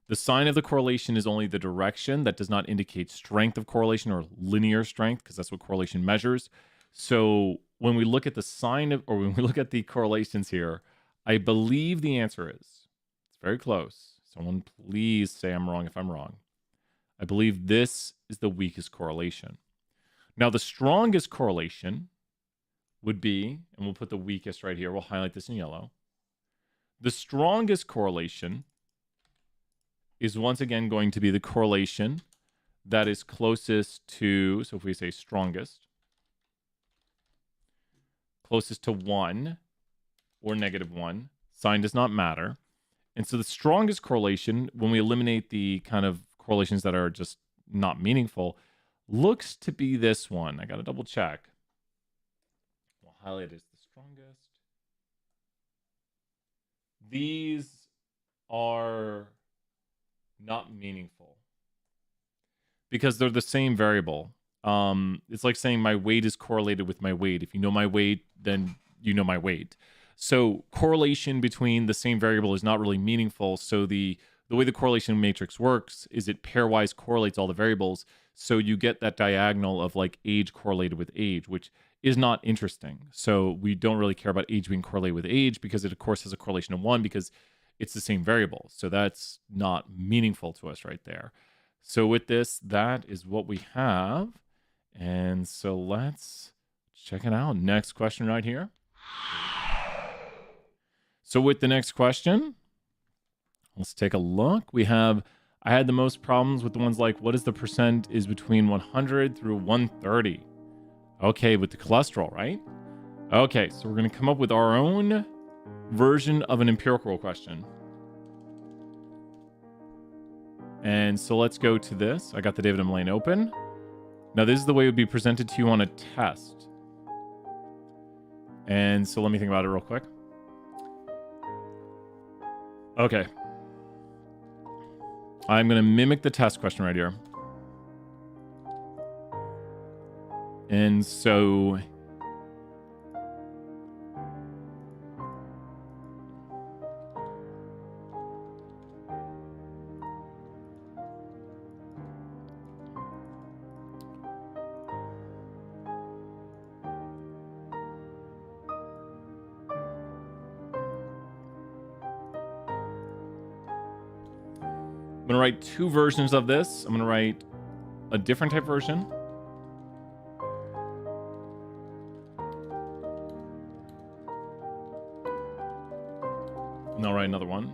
The sign of the correlation is only the direction. That does not indicate strength of correlation or linear strength, because that's what correlation measures. So when we look at the sign of, or when we look at the correlations here, I believe the answer is, it's very close. Someone please say I'm wrong if I'm wrong. I believe this is the weakest correlation. Now, the strongest correlation would be, and we'll put the weakest right here. We'll highlight this in yellow. The strongest correlation is once again going to be the correlation that is closest to, so if we say strongest, closest to 1 or -1, sign does not matter. And so the strongest correlation, when we eliminate the kind of correlations that are just not meaningful, looks to be this one. I got to double check. We'll highlight it as the strongest. These are not meaningful because they're the same variable. It's like saying my weight is correlated with my weight. If you know my weight, then you know my weight. So correlation between the same variable is not really meaningful. So the way the correlation matrix works is it pairwise correlates all the variables. So you get that diagonal of like age correlated with age, which is not interesting. So we don't really care about age being correlated with age because it, of course, has a correlation of 1 because it's the same variable. So that's not meaningful to us right there. So with this, that is what we have. And so let's check it out. Next question right here. So with the next question, let's take a look. I had the most problems with the ones like, what is the percent is between 100 through 130? Okay, with the cholesterol, right? Okay, so we're going to come up with our own version of an empirical question. And so let's go to this. I got the David M. Lane open. Now, this is the way it would be presented to you on a test. And so let me think about it real quick. Okay. I'm going to mimic the test question right here. And so I'm going to write two versions of this. I'm going to write a different type version. And I'll write another one.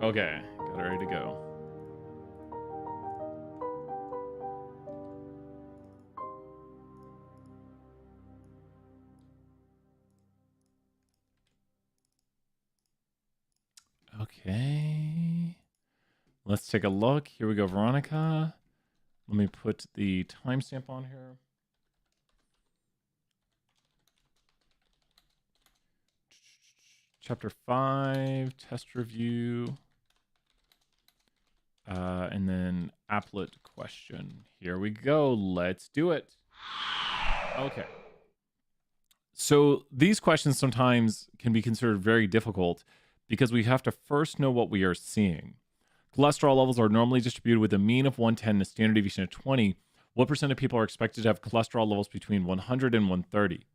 Okay, got it ready to go. Okay. Let's take a look. Here we go, Veronica. Let me put the timestamp on here. Chapter 5, test review. And then applet question. Here we go. Let's do it. Okay. So these questions sometimes can be considered very difficult because we have to first know what we are seeing. Cholesterol levels are normally distributed with a mean of 110 and a standard deviation of 20. What percent of people are expected to have cholesterol levels between 100 and 130?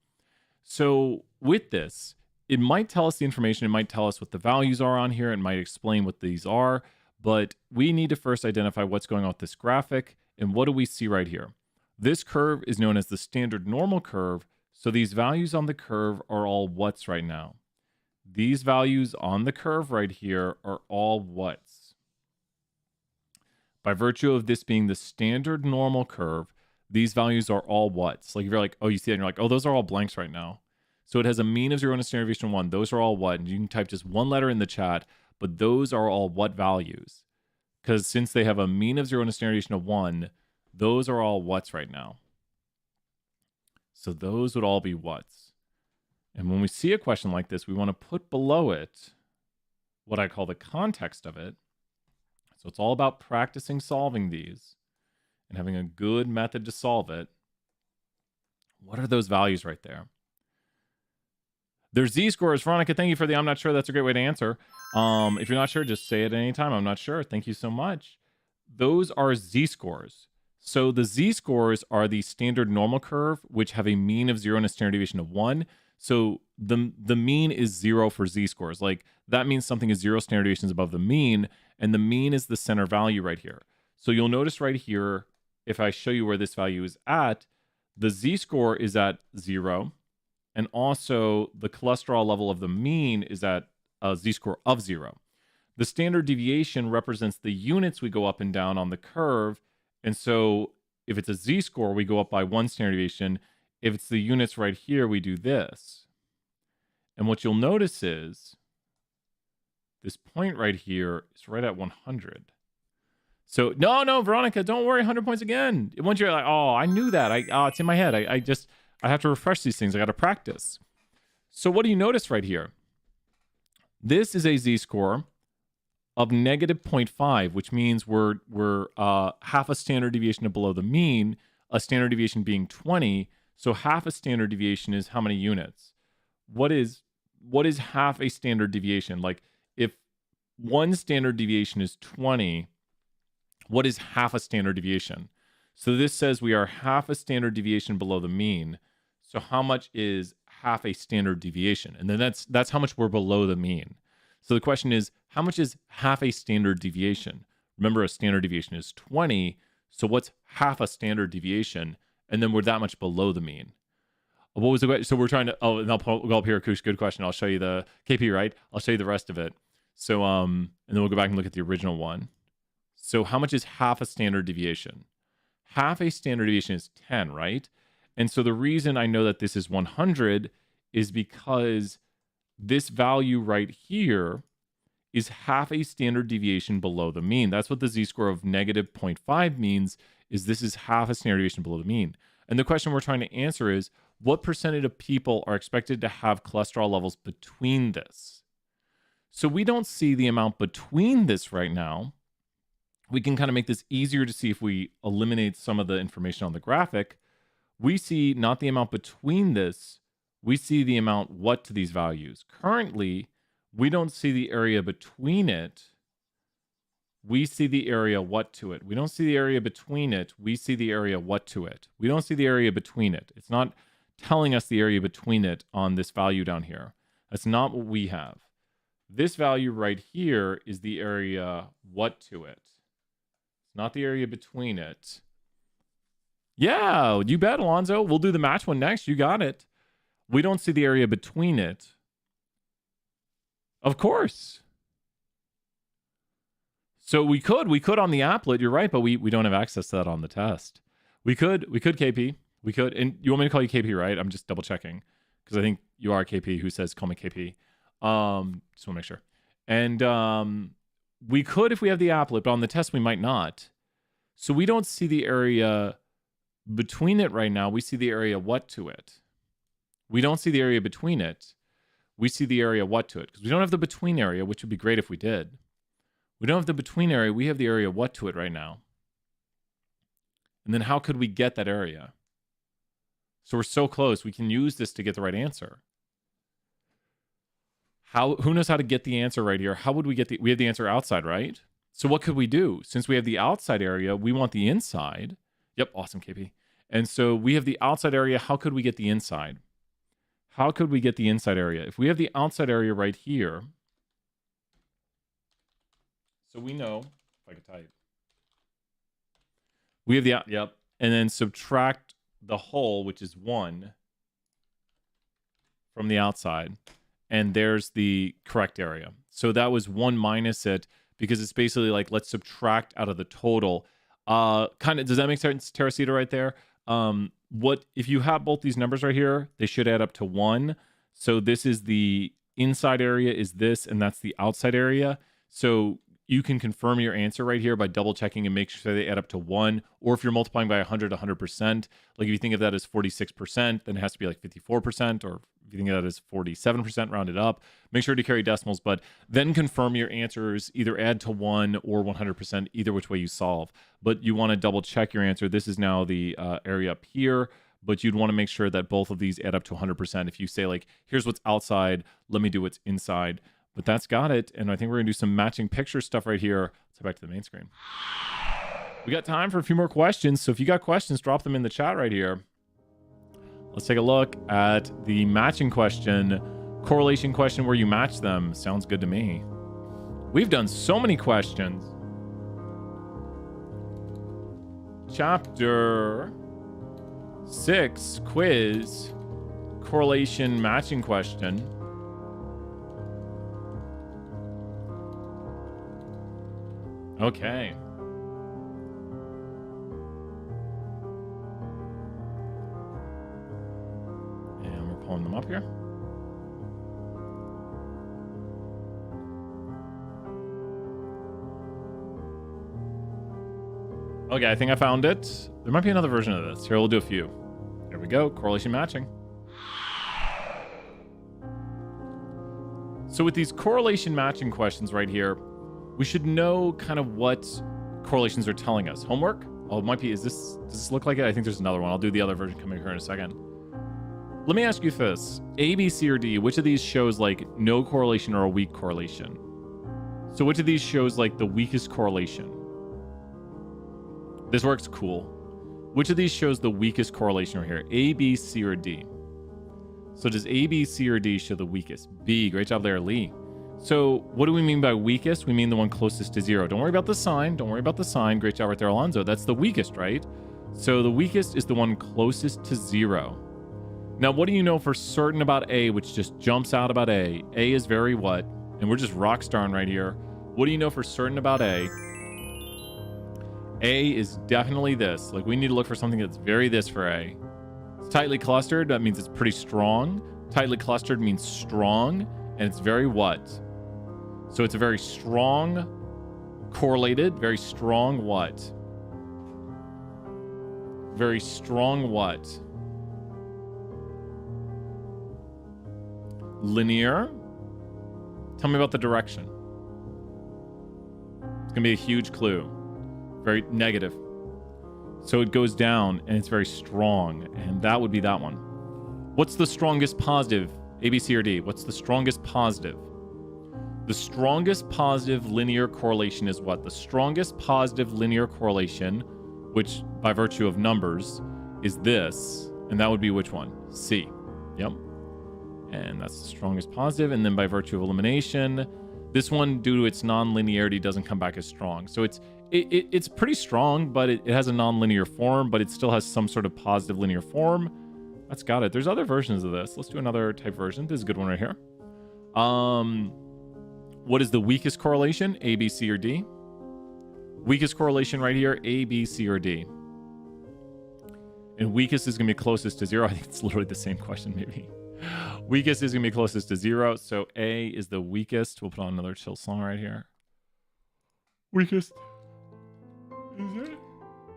So with this, it might tell us the information. It might tell us what the values are on here. It might explain what these are. But we need to first identify what's going on with this graphic. And what do we see right here? This curve is known as the standard normal curve. So these values on the curve are all what's right now. These values on the curve right here are all what's. By virtue of this being the standard normal curve, these values are all what's. Like if you're like, oh, you see that and you're like, oh, those are all blanks right now. So it has a mean of 0 and a standard deviation of 1. Those are all what? And you can type just one letter in the chat, but those are all what values. Because since they have a mean of 0 and a standard deviation of 1, those are all what's right now. So those would all be what's. And when we see a question like this, we want to put below it what I call the context of it. So it's all about practicing solving these and having a good method to solve it. What are those values right there? There's z-scores. Veronica, thank you for the I'm not sure. That's a great way to answer. If you're not sure, just say it at any time. I'm not sure. Thank you so much. Those are z-scores. So the z-scores are the standard normal curve, which have a mean of 0 and a standard deviation of 1. So the mean is 0 for z-scores. Like that means something is 0 standard deviations above the mean, and the mean is the center value right here. So you'll notice right here, if I show you where this value is at, the z-score is at 0. And also, the cholesterol level of the mean is at a z-score of 0. The standard deviation represents the units we go up and down on the curve. And so, if it's a z-score, we go up by 1 standard deviation. If it's the units right here, we do this. And what you'll notice is, this point right here is right at 100. So, no, Veronica, don't worry, 100 points again. Once you're like, oh, I knew that. It's in my head. I have to refresh these things. I got to practice. So what do you notice right here? This is a z-score of negative 0.5, which means we're half a standard deviation below the mean, a standard deviation being 20. So half a standard deviation is how many units? What is half a standard deviation? Like if one standard deviation is 20, what is half a standard deviation? So this says we are half a standard deviation below the mean. So how much is half a standard deviation? And then that's how much we're below the mean. So the question is, how much is half a standard deviation? Remember, a standard deviation is 20. So what's half a standard deviation? And then we're that much below the mean. What was the question? So we're trying to, and I'll go up here, Kush, good question. I'll show you the KP, right? I'll show you the rest of it. So, and then we'll go back and look at the original one. So how much is half a standard deviation? Half a standard deviation is 10, right? And so the reason I know that this is 100 is because this value right here is half a standard deviation below the mean. That's what the z-score of negative 0.5 means, is this is half a standard deviation below the mean. And the question we're trying to answer is, what percentage of people are expected to have cholesterol levels between this? So we don't see the amount between this right now. We can kind of make this easier to see if we eliminate some of the information on the graphic. We see not the amount between this, we see the amount what to these values. Currently, we don't see the area between it. We see the area what to it. We don't see the area between it. We see the area what to it. We don't see the area between it. It's not telling us the area between it on this value down here. That's not what we have. This value right here is the area what to it. It's not the area between it. Yeah, you bet, Alonzo. We'll do the match one next. You got it. We don't see the area between it. Of course. So we could on the applet, you're right, but we don't have access to that on the test. We could KP. We could, and you want me to call you KP, right? I'm just double checking because I think you are KP who says call me KP. Just want to make sure. And we could if we have the applet, but on the test we might not. So we don't see the area between it right now. We see the area what to it. We don't see the area between it. We see the area what to it because we don't have the between area, which would be great if we did. We don't have the between area. We have the area what to it right now. And then how could we get that area? So we're so close. We can use this to get the right answer. Who knows how to get the answer right here? How would we get we have the answer outside, right? So what could we do? Since we have the outside area, we want the inside. Yep, awesome, KP. And so we have the outside area. How could we get the inside? How could we get the inside area? If we have the outside area right here, so we know, if I could type, we have the, yep, and then subtract the whole, which is 1, from the outside, and there's the correct area. So that was 1 minus it, because it's basically like, let's subtract out of the total. Kind of, does that make sense, Teresita, right there? What if you have both these numbers right here, they should add up to 1. So this is the inside area is this, and that's the outside area. So you can confirm your answer right here by double checking and make sure they add up to 1. Or if you're multiplying by 100%, like if you think of that as 46%, then it has to be like 54%, or if you think of that as 47%, rounded up, make sure to carry decimals, but then confirm your answers, either add to 1 or 100%, either which way you solve. But you want to double check your answer. This is now the area up here, but you'd want to make sure that both of these add up to 100%. If you say like, here's what's outside, let me do what's inside. But that's got it, and I think we're going to do some matching picture stuff right here. Let's go back to the main screen. We got time for a few more questions, so if you got questions, drop them in the chat right here. Let's take a look at the matching question, correlation question where you match them. Sounds good to me. We've done so many questions. Chapter 6, quiz, correlation matching question. Okay. And we're pulling them up here. Okay, I think I found it. There might be another version of this. Here, we'll do a few. Here we go. Correlation matching. So with these correlation matching questions right here, we should know kind of what correlations are telling us. Homework? Oh, it might be, does this look like it? I think there's another one. I'll do the other version coming here in a second. Let me ask you this. A, B, C, or D, which of these shows like no correlation or a weak correlation? So which of these shows like the weakest correlation? This works cool. Which of these shows the weakest correlation right here? A, B, C, or D? So does A, B, C, or D show the weakest? B, great job there, Lee. So what do we mean by weakest? We mean the one closest to 0. Don't worry about the sign. Don't worry about the sign. Great job right there, Alonzo. That's the weakest, right? So the weakest is the one closest to 0. Now, what do you know for certain about A, which just jumps out about A? A is very what? And we're just rock starring right here. What do you know for certain about A? A is definitely this. Like, we need to look for something that's very this for A. It's tightly clustered. That means it's pretty strong. Tightly clustered means strong. And it's very what? So it's a very strong, correlated, very strong what? Very strong what? Linear. Tell me about the direction. It's going to be a huge clue. Very negative. So it goes down and it's very strong. And that would be that one. What's the strongest positive? A, B, C, or D? What's the strongest positive? The strongest positive linear correlation is what? The strongest positive linear correlation, which by virtue of numbers, is this. And that would be which one? C. Yep. And that's the strongest positive. And then by virtue of elimination, this one, due to its non-linearity, doesn't come back as strong. So it's pretty strong, but it has a non-linear form, but it still has some sort of positive linear form. That's got it. There's other versions of this. Let's do another type version. This is a good one right here. What is the weakest correlation? A, B, C, or D? Weakest correlation right here, A, B, C, or D. And weakest is going to be closest to 0. I think it's literally the same question, maybe. Weakest is going to be closest to 0. So A is the weakest. We'll put on another chill song right here. Weakest. Is it?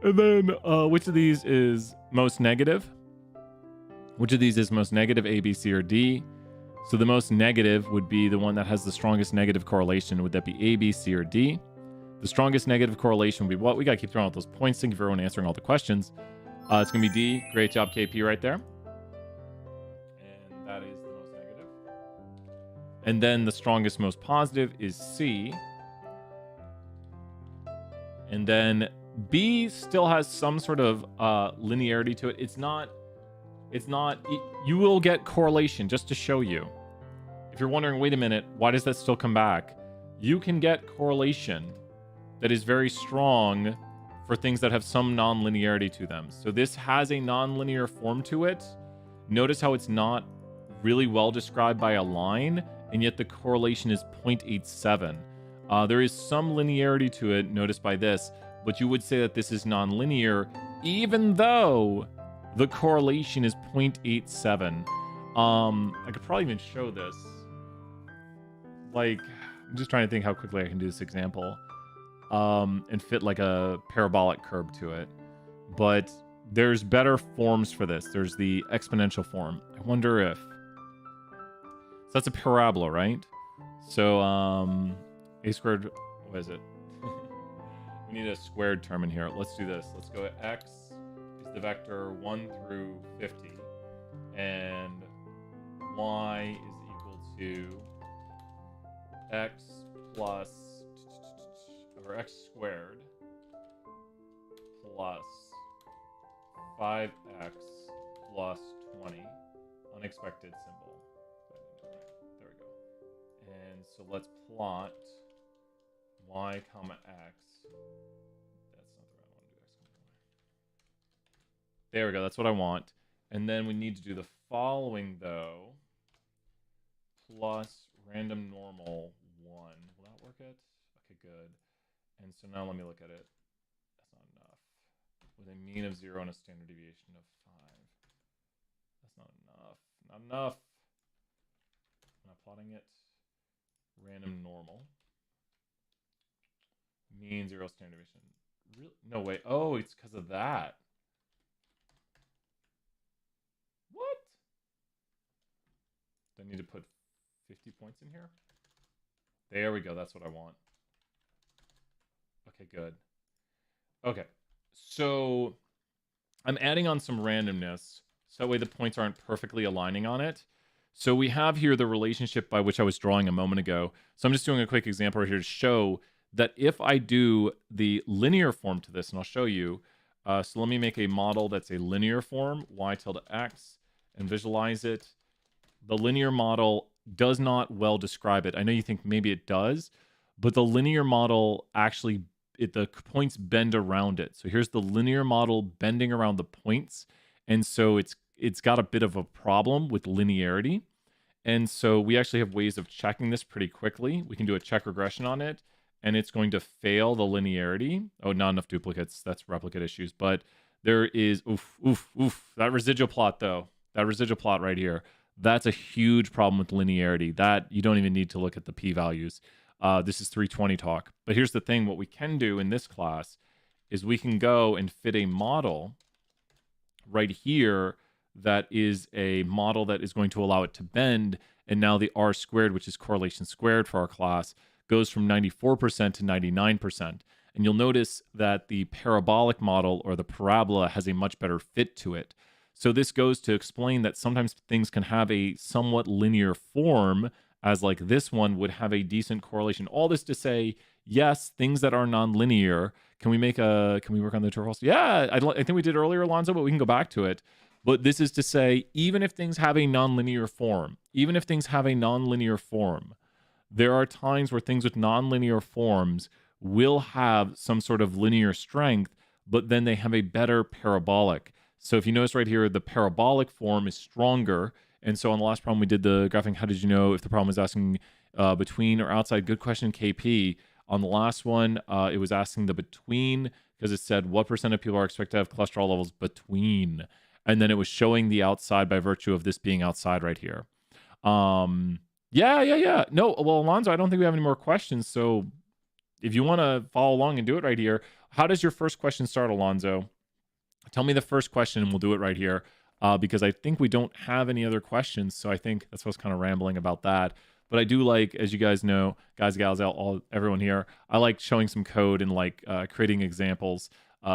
And then which of these is most negative? Which of these is most negative, A, B, C, or D? So the most negative would be the one that has the strongest negative correlation. Would that be A, B, C, or D? The strongest negative correlation would be what? We got to keep throwing out those points. Thank you for everyone answering all the questions. It's going to be D. Great job, KP, right there. And that is the most negative. And then the strongest, most positive is C. And then B still has some sort of linearity to it. It's not, you will get correlation, just to show you. If you're wondering, wait a minute, why does that still come back? You can get correlation that is very strong for things that have some non-linearity to them. So this has a non-linear form to it. Notice how it's not really well described by a line, and yet the correlation is 0.87. There is some linearity to it, notice by this, but you would say that this is non-linear, even though the correlation is 0.87. I could probably even show this. Like, I'm just trying to think how quickly I can do this example. And fit like a parabolic curve to it. But there's better forms for this. There's the exponential form. I wonder if... So that's a parabola, right? So, a squared... What is it? We need a squared term in here. Let's do this. Let's go x is the vector 1 through 50. And y is equal to x plus... or x squared plus 5x plus 20. Unexpected symbol. There we go. And so let's plot y comma x. That's not the right one. Do x comma y. There we go. That's what I want. And then we need to do the following, though. Plus random normal 1. Will that work it? Okay, good. And so now let me look at it. That's not enough. With a mean of 0 and a standard deviation of 5. That's not enough. Not enough. Am I plotting it? Random normal. Mean 0 standard deviation. Really? No, wait. Oh, it's because of that. What? Do I need to put 50 points in here? There we go. That's what I want. Okay, good. Okay, so I'm adding on some randomness, so that way the points aren't perfectly aligning on it. So we have here the relationship by which I was drawing a moment ago. So I'm just doing a quick example right here to show that if I do the linear form to this, and I'll show you. So let me make a model that's a linear form, y tilde x, and visualize it. The linear model does not well describe it. I know you think maybe it does, but the linear model actually... the points bend around it. So here's the linear model bending around the points. And so it's got a bit of a problem with linearity. And so we actually have ways of checking this pretty quickly. We can do a check regression on it, and it's going to fail the linearity. Oh, not enough duplicates. That's replicate issues. But there is, that residual plot, though. That residual plot right here. That's a huge problem with linearity. That you don't even need to look at the p-values. This is 320 talk. But here's the thing. What we can do in this class is we can go and fit a model right here that is a model that is going to allow it to bend. And now the R squared, which is correlation squared for our class, goes from 94% to 99%. And you'll notice that the parabolic model or the parabola has a much better fit to it. So this goes to explain that sometimes things can have a somewhat linear form as like this one would have a decent correlation. All this to say, yes, things that are nonlinear. Can we work on the true or false? Yeah, I think we did earlier, Alonzo, but we can go back to it. But this is to say, even if things have a nonlinear form, there are times where things with nonlinear forms will have some sort of linear strength, but then they have a better parabolic. So if you notice right here, the parabolic form is stronger. And so on the last problem we did the graphing, how did you know if the problem was asking between or outside? Good question, KP. On the last one, it was asking the between, because it said what % of people are expected to have cholesterol levels between. And then it was showing the outside by virtue of this being outside right here. Yeah. No, well, Alonzo, I don't think we have any more questions. So if you want to follow along and do it right here, how does your first question start, Alonzo? Tell me the first question and we'll do it right here, because I think we don't have any other questions. So I think that's what's kind of rambling about that. But I do like, as you guys know, guys, gals, everyone here, I like showing some code and like creating examples,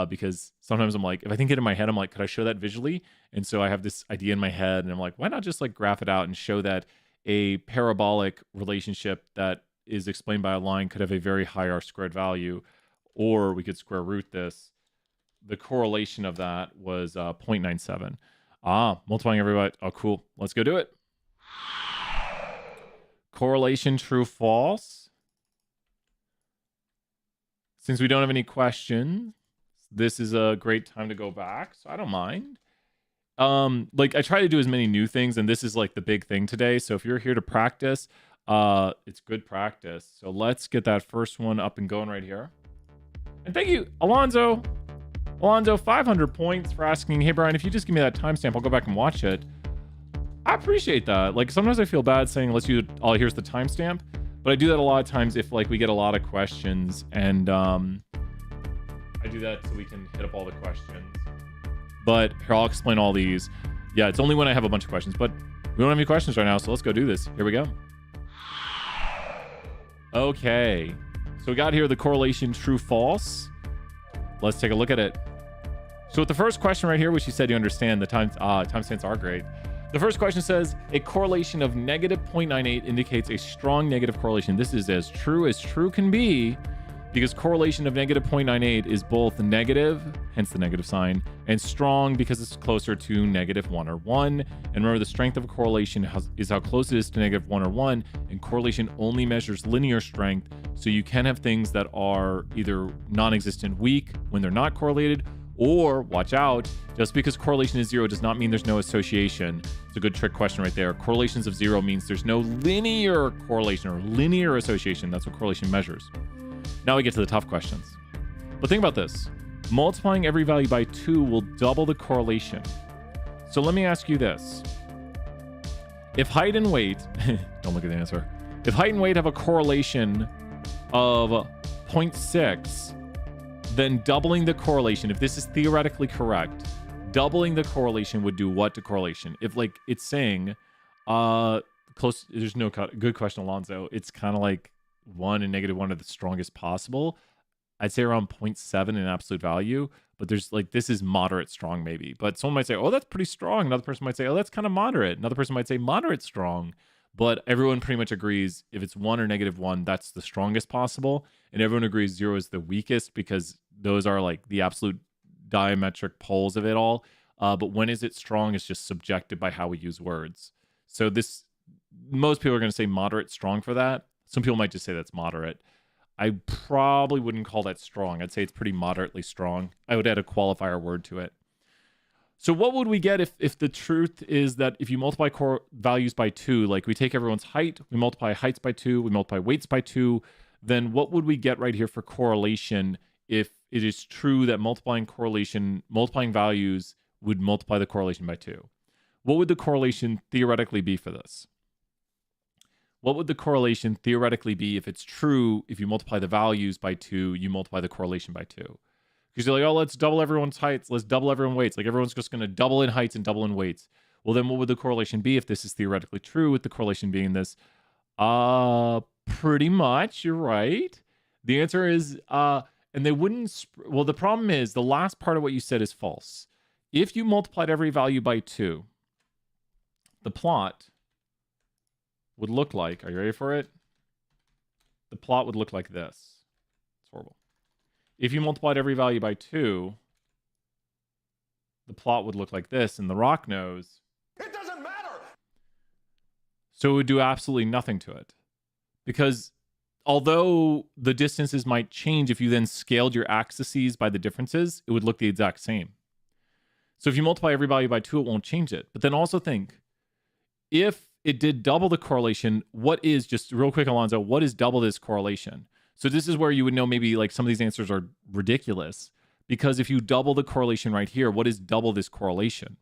because sometimes I'm like, if I think it in my head, I'm like, could I show that visually? And so I have this idea in my head and I'm like, why not just like graph it out and show that a parabolic relationship that is explained by a line could have a very high R² value, or we could square root this. The correlation of that was 0.97. Multiplying everybody. Oh, cool. Let's go do it. Correlation true, false. Since we don't have any questions, this is a great time to go back, so I don't mind. Like I try to do as many new things, and this is like the big thing today. So if you're here to practice, it's good practice. So let's get that first one up and going right here. And thank you, Alonzo. 500 points for asking, hey, Brian, if you just give me that timestamp, I'll go back and watch it. I appreciate that. Like, sometimes I feel bad saying, let's use, here's the timestamp. But I do that a lot of times if, like, we get a lot of questions. And I do that so we can hit up all the questions. But here, I'll explain all these. Yeah, it's only when I have a bunch of questions. But we don't have any questions right now, so let's go do this. Here we go. Okay. So we got here the correlation true, false. Let's take a look at it. So with the first question right here, which you said you understand, the timestamps are great. The first question says, a correlation of negative 0.98 indicates a strong negative correlation. This is as true can be, because correlation of negative 0.98 is both negative, hence the negative sign, and strong because it's closer to negative 1 or 1. And remember, the strength of a correlation is how close it is to negative 1 or 1, and correlation only measures linear strength. So you can have things that are either non-existent weak when they're not correlated, or, watch out, just because correlation is 0 does not mean there's no association. It's a good trick question right there. Correlations of 0 means there's no linear correlation or linear association. That's what correlation measures. Now we get to the tough questions. But think about this. Multiplying every value by 2 will double the correlation. So let me ask you this. If height and weight, don't look at the answer. If height and weight have a correlation of 0.6, then doubling the correlation, if this is theoretically correct, doubling the correlation would do what to correlation? If like it's saying, close, there's no cut. Good question, Alonzo. It's kind of like 1 and negative 1 are the strongest possible. I'd say around 0.7 in absolute value, but there's like, this is moderate strong maybe. But someone might say, oh, that's pretty strong. Another person might say, oh, that's kind of moderate. Another person might say moderate strong. But everyone pretty much agrees if it's 1 or negative 1, that's the strongest possible. And everyone agrees 0 is the weakest because those are like the absolute diametric poles of it all. But when is it strong is just subjective by how we use words. So this, most people are going to say moderate strong for that. Some people might just say that's moderate. I probably wouldn't call that strong. I'd say it's pretty moderately strong. I would add a qualifier word to it. So what would we get if the truth is that if you multiply core values by 2, like we take everyone's height, we multiply heights by 2, we multiply weights by 2, then what would we get right here for correlation if it is true that multiplying values would multiply the correlation by 2? What would the correlation theoretically be for this? What would the correlation theoretically be if it's true, if you multiply the values by 2, you multiply the correlation by 2? Because you're like, oh, let's double everyone's heights, let's double everyone's weights. Like everyone's just going to double in heights and double in weights. Well, then what would the correlation be if this is theoretically true, with the correlation being this? Pretty much, you're right. The answer is, and they wouldn't, well, the problem is the last part of what you said is false. If you multiplied every value by 2, the plot would look like, are you ready for it? The plot would look like this. It's horrible. If you multiplied every value by 2, the plot would look like this, and the rock knows. It doesn't matter! So it would do absolutely nothing to it. Because although the distances might change, if you then scaled your axes by the differences, it would look the exact same. So if you multiply every value by 2, it won't change it. But then also think, if it did double the correlation, what is, just real quick, Alonzo, what is double this correlation? So this is where you would know maybe like some of these answers are ridiculous, because if you double the correlation right here, what is double this correlation?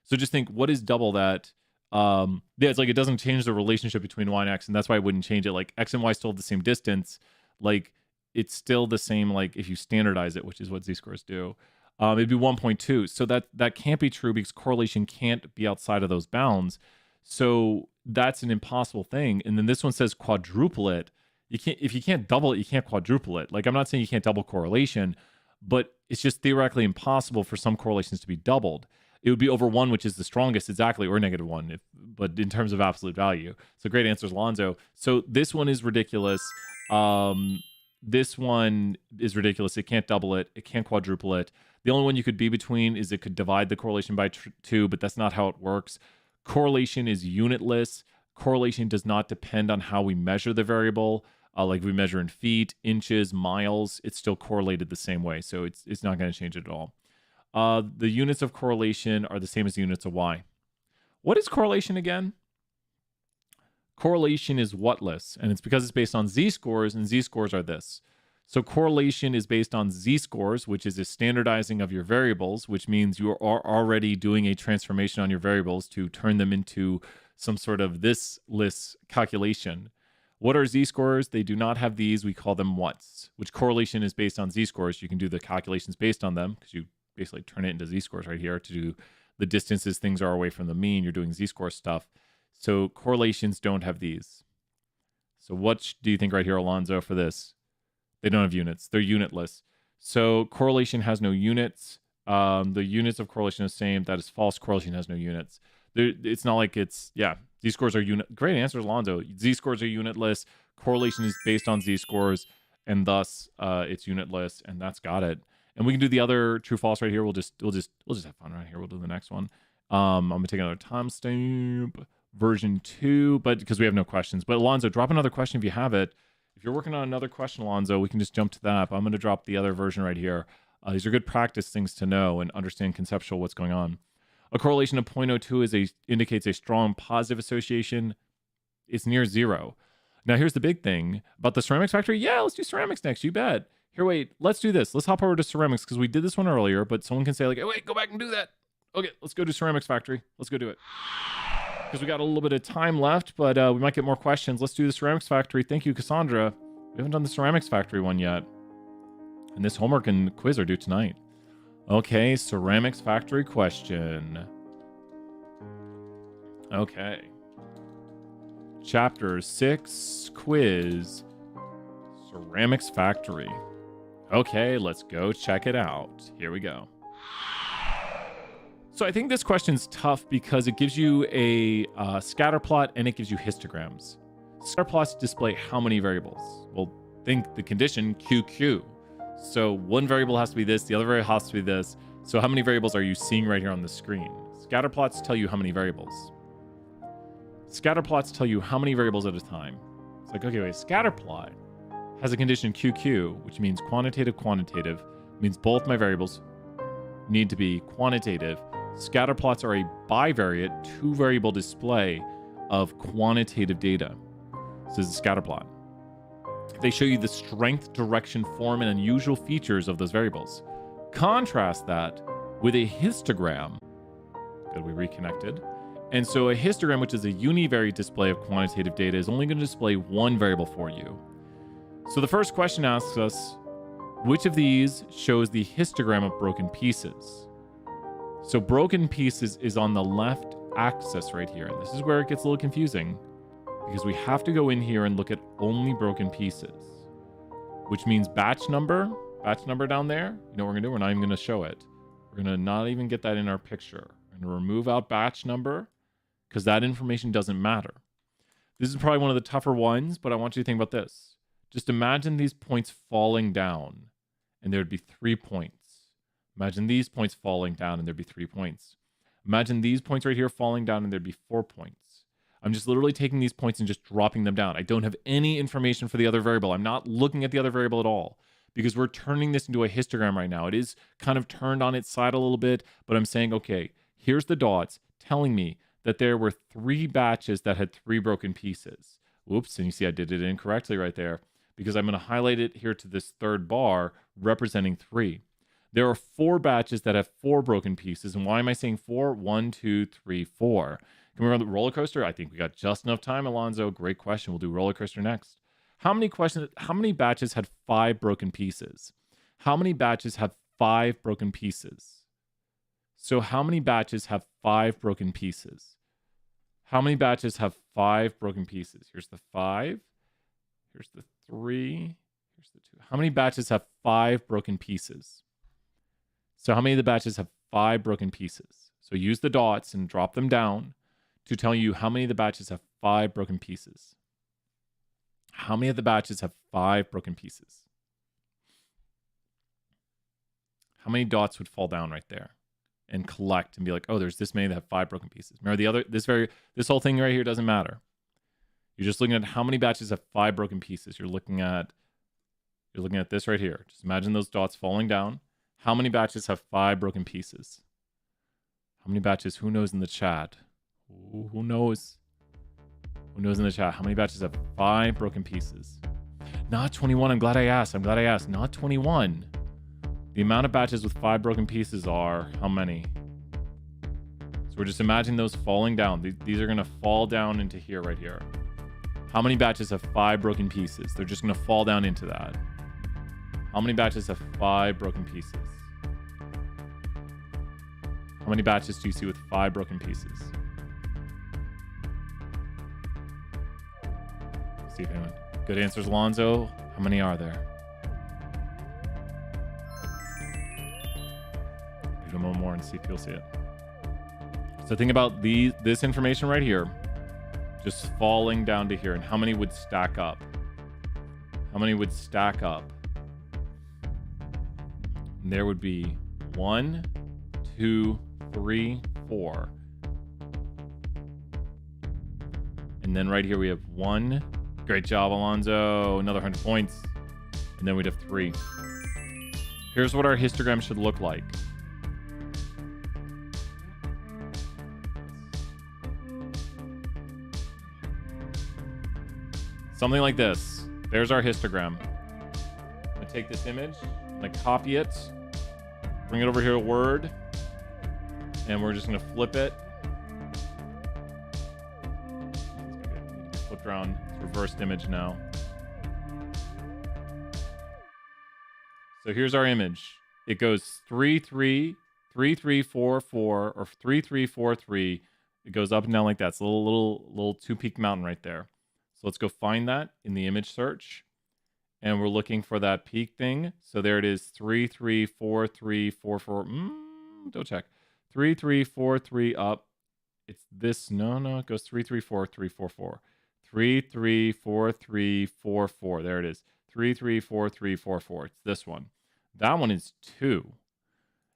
So just think, what is double that? Yeah, it's like it doesn't change the relationship between y and x, and that's why I wouldn't change it. Like x and y still have the same distance. Like it's still the same, like if you standardize it, which is what z-scores do. It'd be 1.2. So that can't be true because correlation can't be outside of those bounds. So that's an impossible thing. And then this one says quadruple it. You can't, if you can't double it, you can't quadruple it. Like I'm not saying you can't double correlation, but it's just theoretically impossible for some correlations to be doubled. It would be over 1, which is the strongest, exactly, or -1, but in terms of absolute value. So great answers, Alonzo. So this one is ridiculous. This one is ridiculous. It can't double it. It can't quadruple it. The only one you could be between is it could divide the correlation by 2, but that's not how it works. Correlation is unitless. Correlation does not depend on how we measure the variable. Like we measure in feet, inches, miles, it's still correlated the same way. So it's not going to change it at all. The units of correlation are the same as the units of y. What is correlation again? Correlation is whatless, and it's because it's based on z-scores, and z-scores are this. So correlation is based on z-scores, which is a standardizing of your variables, which means you are already doing a transformation on your variables to turn them into some sort of this list calculation. What are z-scores? They do not have these. We call them whats, which correlation is based on z-scores. You can do the calculations based on them because you basically turn it into z-scores right here to do the distances things are away from the mean. You're doing z-score stuff. So correlations don't have these. So what do you think right here, Alonzo, for this? They don't have units. They're unitless. So correlation has no units. The units of correlation are the same. That is false. Correlation has no units. It's not like it's, yeah, z-scores are unit. Great answers, Alonzo. Z-scores are unitless. Correlation is based on z-scores, and thus it's unitless, and that's got it. And we can do the other true false right here. We'll just have fun right here. We'll do the next one. I'm gonna take another timestamp version 2, but because we have no questions. But Alonzo, drop another question if you have it. If you're working on another question, Alonzo, we can just jump to that. But I'm gonna drop the other version right here. These are good practice things to know and understand conceptual what's going on. A correlation of 0.02 indicates a strong positive association. It's near 0. Now here's the big thing about the ceramics factory. Yeah, let's do ceramics next. You bet. Here, wait, let's do this. Let's hop over to ceramics because we did this one earlier, but someone can say like, hey, wait, go back and do that. Okay, let's go do ceramics factory. Let's go do it. Because we got a little bit of time left, but we might get more questions. Let's do the ceramics factory. Thank you, Cassandra. We haven't done the ceramics factory one yet. And this homework and quiz are due tonight. Okay, ceramics factory question. Okay. Chapter 6, quiz, ceramics factory. Okay, let's go check it out. Here we go. So I think this question's tough because it gives you a scatter plot and it gives you histograms. Scatter plots display how many variables? Well, think the condition QQ. So one variable has to be this, the other variable has to be this. So how many variables are you seeing right here on the screen? Scatter plots tell you how many variables. Scatter plots tell you how many variables at a time. It's like, okay, wait, scatter plot has a condition QQ, which means quantitative, means both my variables need to be quantitative. Scatter plots are a bivariate, 2-variable display of quantitative data. So this is a scatter plot. They show you the strength, direction, form, and unusual features of those variables. Contrast that with a histogram. Good, we reconnected. And so a histogram, which is a univariate display of quantitative data, is only going to display one variable for you. So the first question asks us, which of these shows the histogram of broken pieces? So broken pieces is on the left axis right here. And this is where it gets a little confusing because we have to go in here and look at only broken pieces, which means batch number down there. You know what we're going to do? We're not even going to show it. We're going to not even get that in our picture. We're going to remove out batch number because that information doesn't matter. This is probably one of the tougher ones, but I want you to think about this. Just imagine these points falling down, and there'd be 3 points. Imagine these points falling down, and there'd be 3 points. Imagine these points right here falling down, and there'd be 4 points. I'm just literally taking these points and just dropping them down. I don't have any information for the other variable. I'm not looking at the other variable at all because we're turning this into a histogram right now. It is kind of turned on its side a little bit, but I'm saying, okay, here's the dots telling me that there were 3 batches that had 3 broken pieces. Whoops, and you see I did it incorrectly right there because I'm going to highlight it here to this third bar representing 3. There are 4 batches that have 4 broken pieces. And why am I saying 4? 1, 2, 3, 4. Can we run the roller coaster? I think we got just enough time, Alonzo. Great question. We'll do roller coaster next. How many batches had 5 broken pieces? How many batches have 5 broken pieces? So how many batches have 5 broken pieces? How many batches have 5 broken pieces? Here's the 5. Here's the 3. Here's the 2. How many batches have 5 broken pieces? So how many of the batches have 5 broken pieces? So use the dots and drop them down to tell you how many of the batches have 5 broken pieces. How many of the batches have 5 broken pieces? How many dots would fall down right there and collect and be like, oh, there's this many that have 5 broken pieces. Remember this whole thing right here doesn't matter. You're just looking at how many batches have 5 broken pieces. You're looking at this right here. Just imagine those dots falling down. How many batches have 5 broken pieces? How many batches? Who knows in the chat? Ooh, who knows? Who knows in the chat? How many batches have 5 broken pieces? Not 21. I'm glad I asked. Not 21. The amount of batches with 5 broken pieces are how many? So we're just imagining those falling down. These are going to fall down into here, right here. How many batches have 5 broken pieces? They're just going to fall down into that. How many batches have 5 broken pieces? How many batches do you see with 5 broken pieces? See if anyone. Good answers, Alonzo. How many are there? Give them a little more and see if you'll see it. So think about this information right here, just falling down to here, and how many would stack up? How many would stack up? And there would be 1, 2, 3, 4. And then right here we have 1. Great job, Alonzo. Another 100 points. And then we'd have 3. Here's what our histogram should look like. Something like this. There's our histogram. I'm going to take this image, I'm going to copy it, bring it over here to Word, and we're just going to flip it. Flipped around. It's reversed image now. So here's our image. It goes 3, 3, 3, 3, 4, 4, or 3, 3, 4, 3. It goes up and down like that. It's a little two-peak mountain right there. So let's go find that in the image search. And we're looking for that peak thing. So there it is, 3, 3, 4, 3, 4, 4. Don't check. 3, 3, 4, 3 up. It's this. No, it goes 3, 3, 4, 3, 4, 4. 3, 3, 4, 3, 4, 4. There it is. 3, 3, 4, 3, 4, 4. It's this one. That one is 2.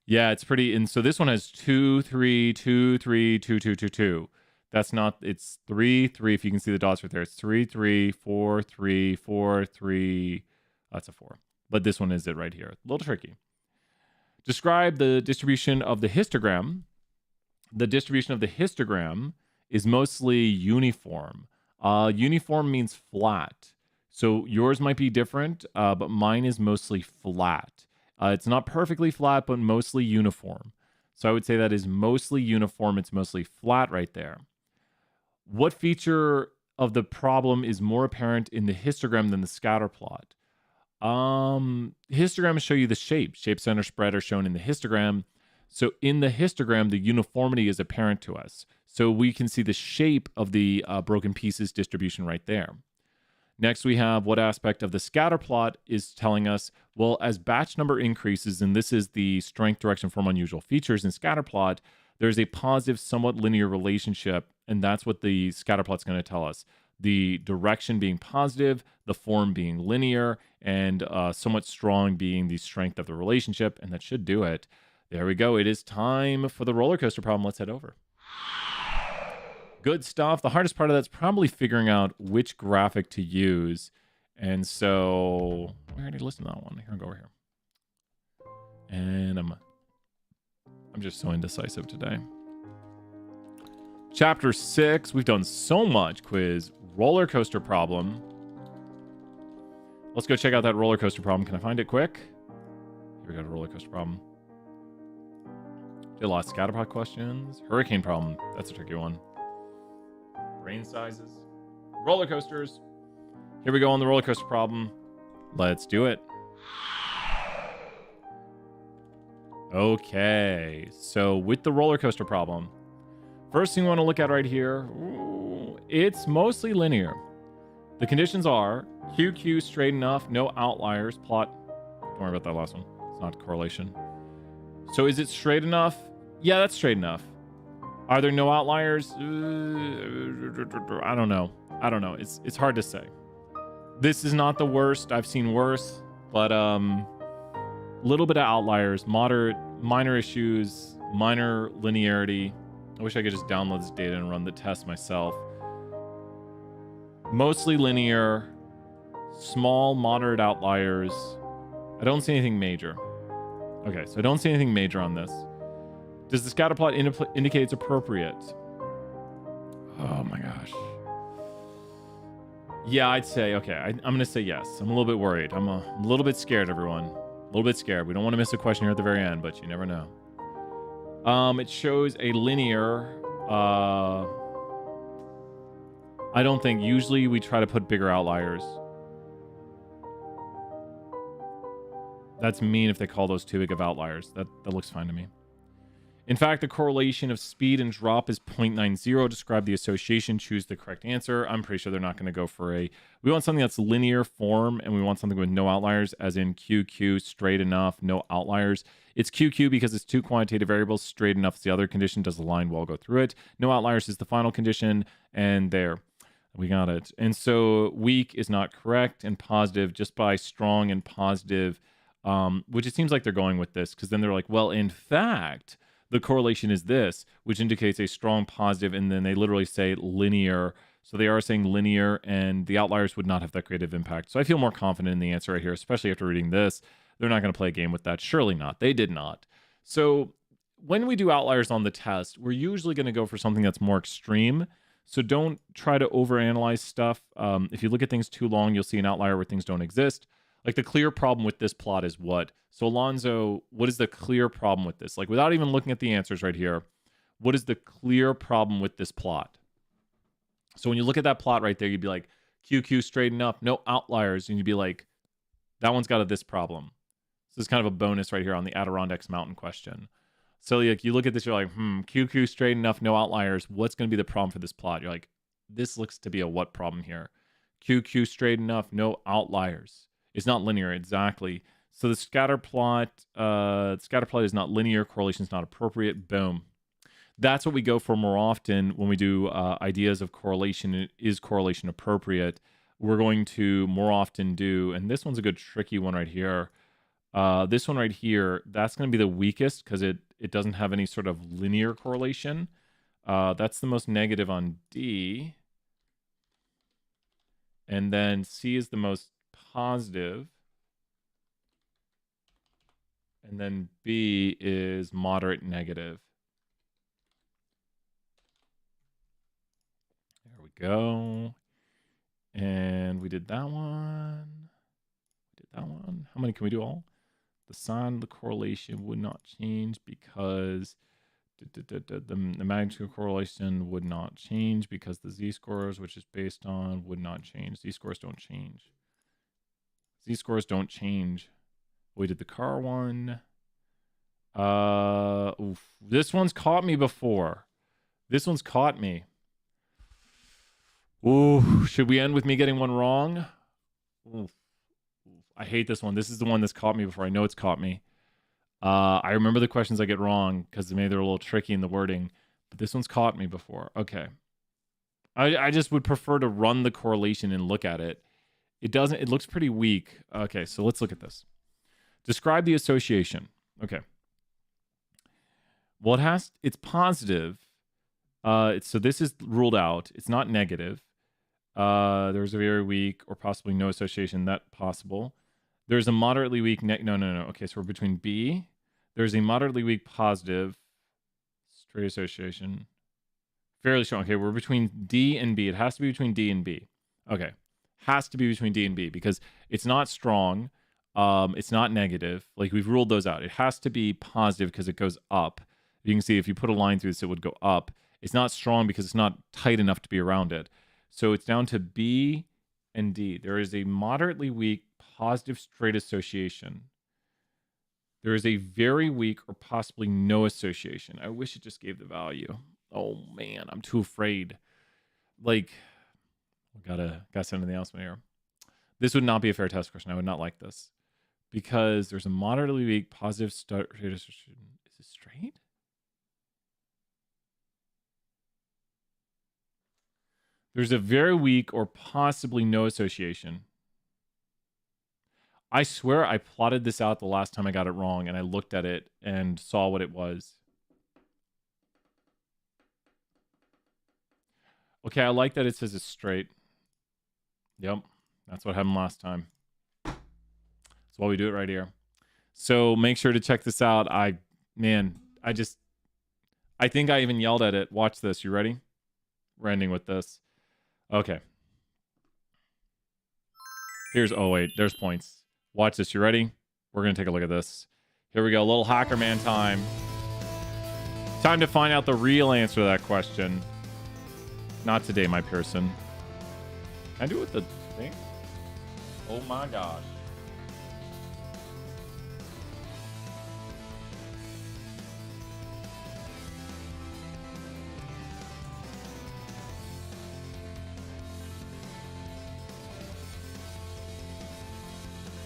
Yeah, it's pretty. And so this one has 2, 3, 2, 3, 2, 2, 2, 2. That's not, it's 3, 3. If you can see the dots right there, it's 3, 3, 4, 3, 4, 3. That's a 4. But this one is it right here. A little tricky. Describe the distribution of the histogram. The distribution of the histogram is mostly uniform. Uniform means flat. So yours might be different, but mine is mostly flat. It's not perfectly flat, but mostly uniform. So I would say that is mostly uniform. It's mostly flat right there. What feature of the problem is more apparent in the histogram than the scatter plot? Histograms show you the shape. Shape, center, spread are shown in the histogram. So in the histogram, the uniformity is apparent to us. So we can see the shape of the broken pieces distribution right there. Next, we have what aspect of the scatter plot is telling us, well, as batch number increases, and this is the strength, direction, form, unusual features in scatter plot, there's a positive, somewhat linear relationship, and that's what the scatter plot's going to tell us. the direction being positive, the form being linear, and somewhat strong being the strength of the relationship. And that should do it. There we go. It is time for the roller coaster problem. Let's head over. Good stuff. The hardest part of that's probably figuring out which graphic to use. And so we already listened to that one. Here, I'll go over here. And I'm just so indecisive today. Chapter 6. We've done so much quiz. Roller coaster problem. Let's go check out that roller coaster problem. Can I find it quick? Here we go. Roller coaster problem. Did a lot of scatterplot questions. Hurricane problem. That's a tricky one. Brain sizes. Roller coasters. Here we go on the roller coaster problem. Let's do it. Okay. So with the roller coaster problem, first thing we want to look at right here, it's mostly linear. The conditions are QQ straight enough, no outliers, plot. Don't worry about that last one. It's not correlation. So is it straight enough? Yeah, that's straight enough. Are there no outliers? I don't know. It's hard to say. This is not the worst. I've seen worse, but little bit of outliers, moderate, minor issues, minor linearity. I wish I could just download this data and run the test myself. Mostly linear, small, moderate outliers. I don't see anything major. Okay, so I don't see anything major on this. Does the scatterplot indicate it's appropriate? Oh my gosh. Yeah, I'd say, okay, I'm going to say yes. I'm a little bit worried. I'm a little bit scared, everyone. A little bit scared. We don't want to miss a question here at the very end, but you never know. It shows a linear... I don't think... Usually we try to put bigger outliers. That's mean if they call those too big of outliers. That looks fine to me. In fact, the correlation of speed and drop is 0.90. Describe the association. Choose the correct answer. I'm pretty sure they're not going to go for a... We want something that's linear form, and we want something with no outliers, as in QQ, straight enough, no outliers. It's QQ because it's two quantitative variables. Straight enough is the other condition. Does the line well go through it? No outliers is the final condition, and there. We got it. And so weak is not correct, and positive just by strong and positive, which it seems like they're going with this, because then they're like, well, in fact... The correlation is this, which indicates a strong positive, and then they literally say linear. So they are saying linear, and the outliers would not have that great of impact. So I feel more confident in the answer right here, especially after reading this. They're not going to play a game with that. Surely not. They did not. So when we do outliers on the test, we're usually going to go for something that's more extreme. So don't try to overanalyze stuff. If you look at things too long, you'll see an outlier where things don't exist. Like the clear problem with this plot is what? So Alonzo, what is the clear problem with this? Like without even looking at the answers right here, what is the clear problem with this plot? So when you look at that plot right there, you'd be like, QQ straight enough, no outliers. And you'd be like, that one's got this problem. So this is kind of a bonus right here on the Adirondacks Mountain question. So like, you look at this, you're like, QQ straight enough, no outliers. What's going to be the problem for this plot? You're like, this looks to be a what problem here? QQ straight enough, no outliers. It's not linear, exactly. So the scatterplot is not linear, correlation is not appropriate. Boom. That's what we go for more often when we do ideas of correlation. Is correlation appropriate? We're going to more often do, and this one's a good tricky one right here. This one right here, that's going to be the weakest because it doesn't have any sort of linear correlation. That's the most negative on D. And then C is the most positive. And then B is moderate negative. There we go. And we did that one. We did that one. How many can we do all? The sign of the correlation would not change because the magnitude correlation would not change because the z-scores, which is based on, would not change. Z-scores don't change. Z-scores don't change. We did the car one. This one's caught me before. This one's caught me. Ooh, should we end with me getting one wrong? Oof. I hate this one. This is the one that's caught me before. I know it's caught me. I remember the questions I get wrong because maybe they're a little tricky in the wording, but this one's caught me before. Okay. I just would prefer to run the correlation and look at it. It doesn't, it looks pretty weak. Okay, so let's look at this. Describe the association. Okay. Well, it's positive. So this is ruled out. It's not negative. There's a very weak or possibly no association. That possible. There's a moderately weak no. Okay, so we're between B. There's a moderately weak positive straight association. Fairly strong. Okay, we're between D and B. It has to be between D and B. Okay. Has to be between D and B because it's not strong. It's not negative. Like we've ruled those out. It has to be positive because it goes up. You can see if you put a line through this, it would go up. It's not strong because it's not tight enough to be around it. So it's down to B and D. There is a moderately weak positive straight association. There is a very weak or possibly no association. I wish it just gave the value. Oh man, I'm too afraid. Like, gotta send anything else in here. This would not be a fair test question. I would not like this because there's a moderately weak positive straight association. Is it straight? There's a very weak or possibly no association. I swear I plotted this out the last time I got it wrong and I looked at it and saw what it was. Okay, I like that it says it's straight. Yep, that's what happened last time. That's why we do it right here. So make sure to check this out. I think I even yelled at it. Watch this. You ready? We're ending with this. Okay. Oh wait, there's points. Watch this. You ready? We're going to take a look at this. Here we go. A little Hacker Man time. Time to find out the real answer to that question. Not today, my person. Can I do it with the thing? Oh my gosh.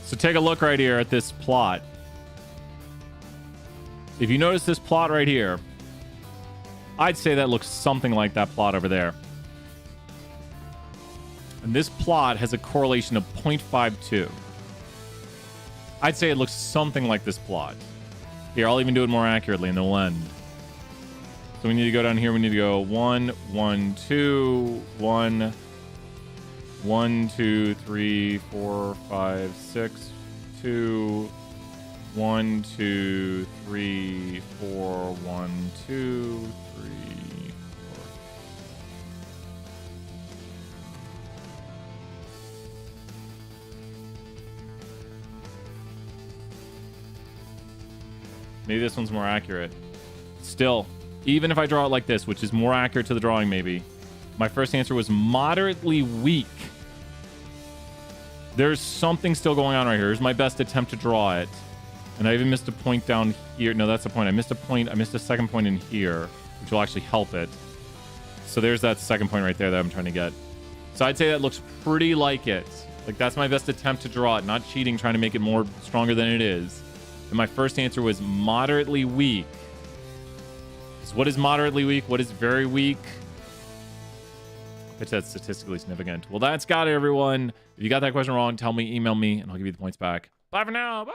So take a look right here at this plot. If you notice this plot right here, I'd say that looks something like that plot over there. And this plot has a correlation of 0.52. I'd say it looks something like this plot. Here, I'll even do it more accurately and then we'll end. So we need to go down here. We need to go 1, 1, 2, 1, 1, 2, 3, 4, 5, 6, 2, 1, 2, 3, 4, 1, 2, 3, 4. Maybe this one's more accurate. Still, even if I draw it like this, which is more accurate to the drawing maybe, my first answer was moderately weak. There's something still going on right here. Here's my best attempt to draw it. And I even missed a point down here. No, that's the point. I missed a point. I missed a second point in here, which will actually help it. So there's that second point right there that I'm trying to get. So I'd say that looks pretty like it. Like that's my best attempt to draw it. Not cheating, trying to make it more stronger than it is. And my first answer was moderately weak. So what is moderately weak? What is very weak? I bet that's statistically significant. Well, that's got it, everyone. If you got that question wrong, tell me, email me, and I'll give you the points back. Bye for now. Bye.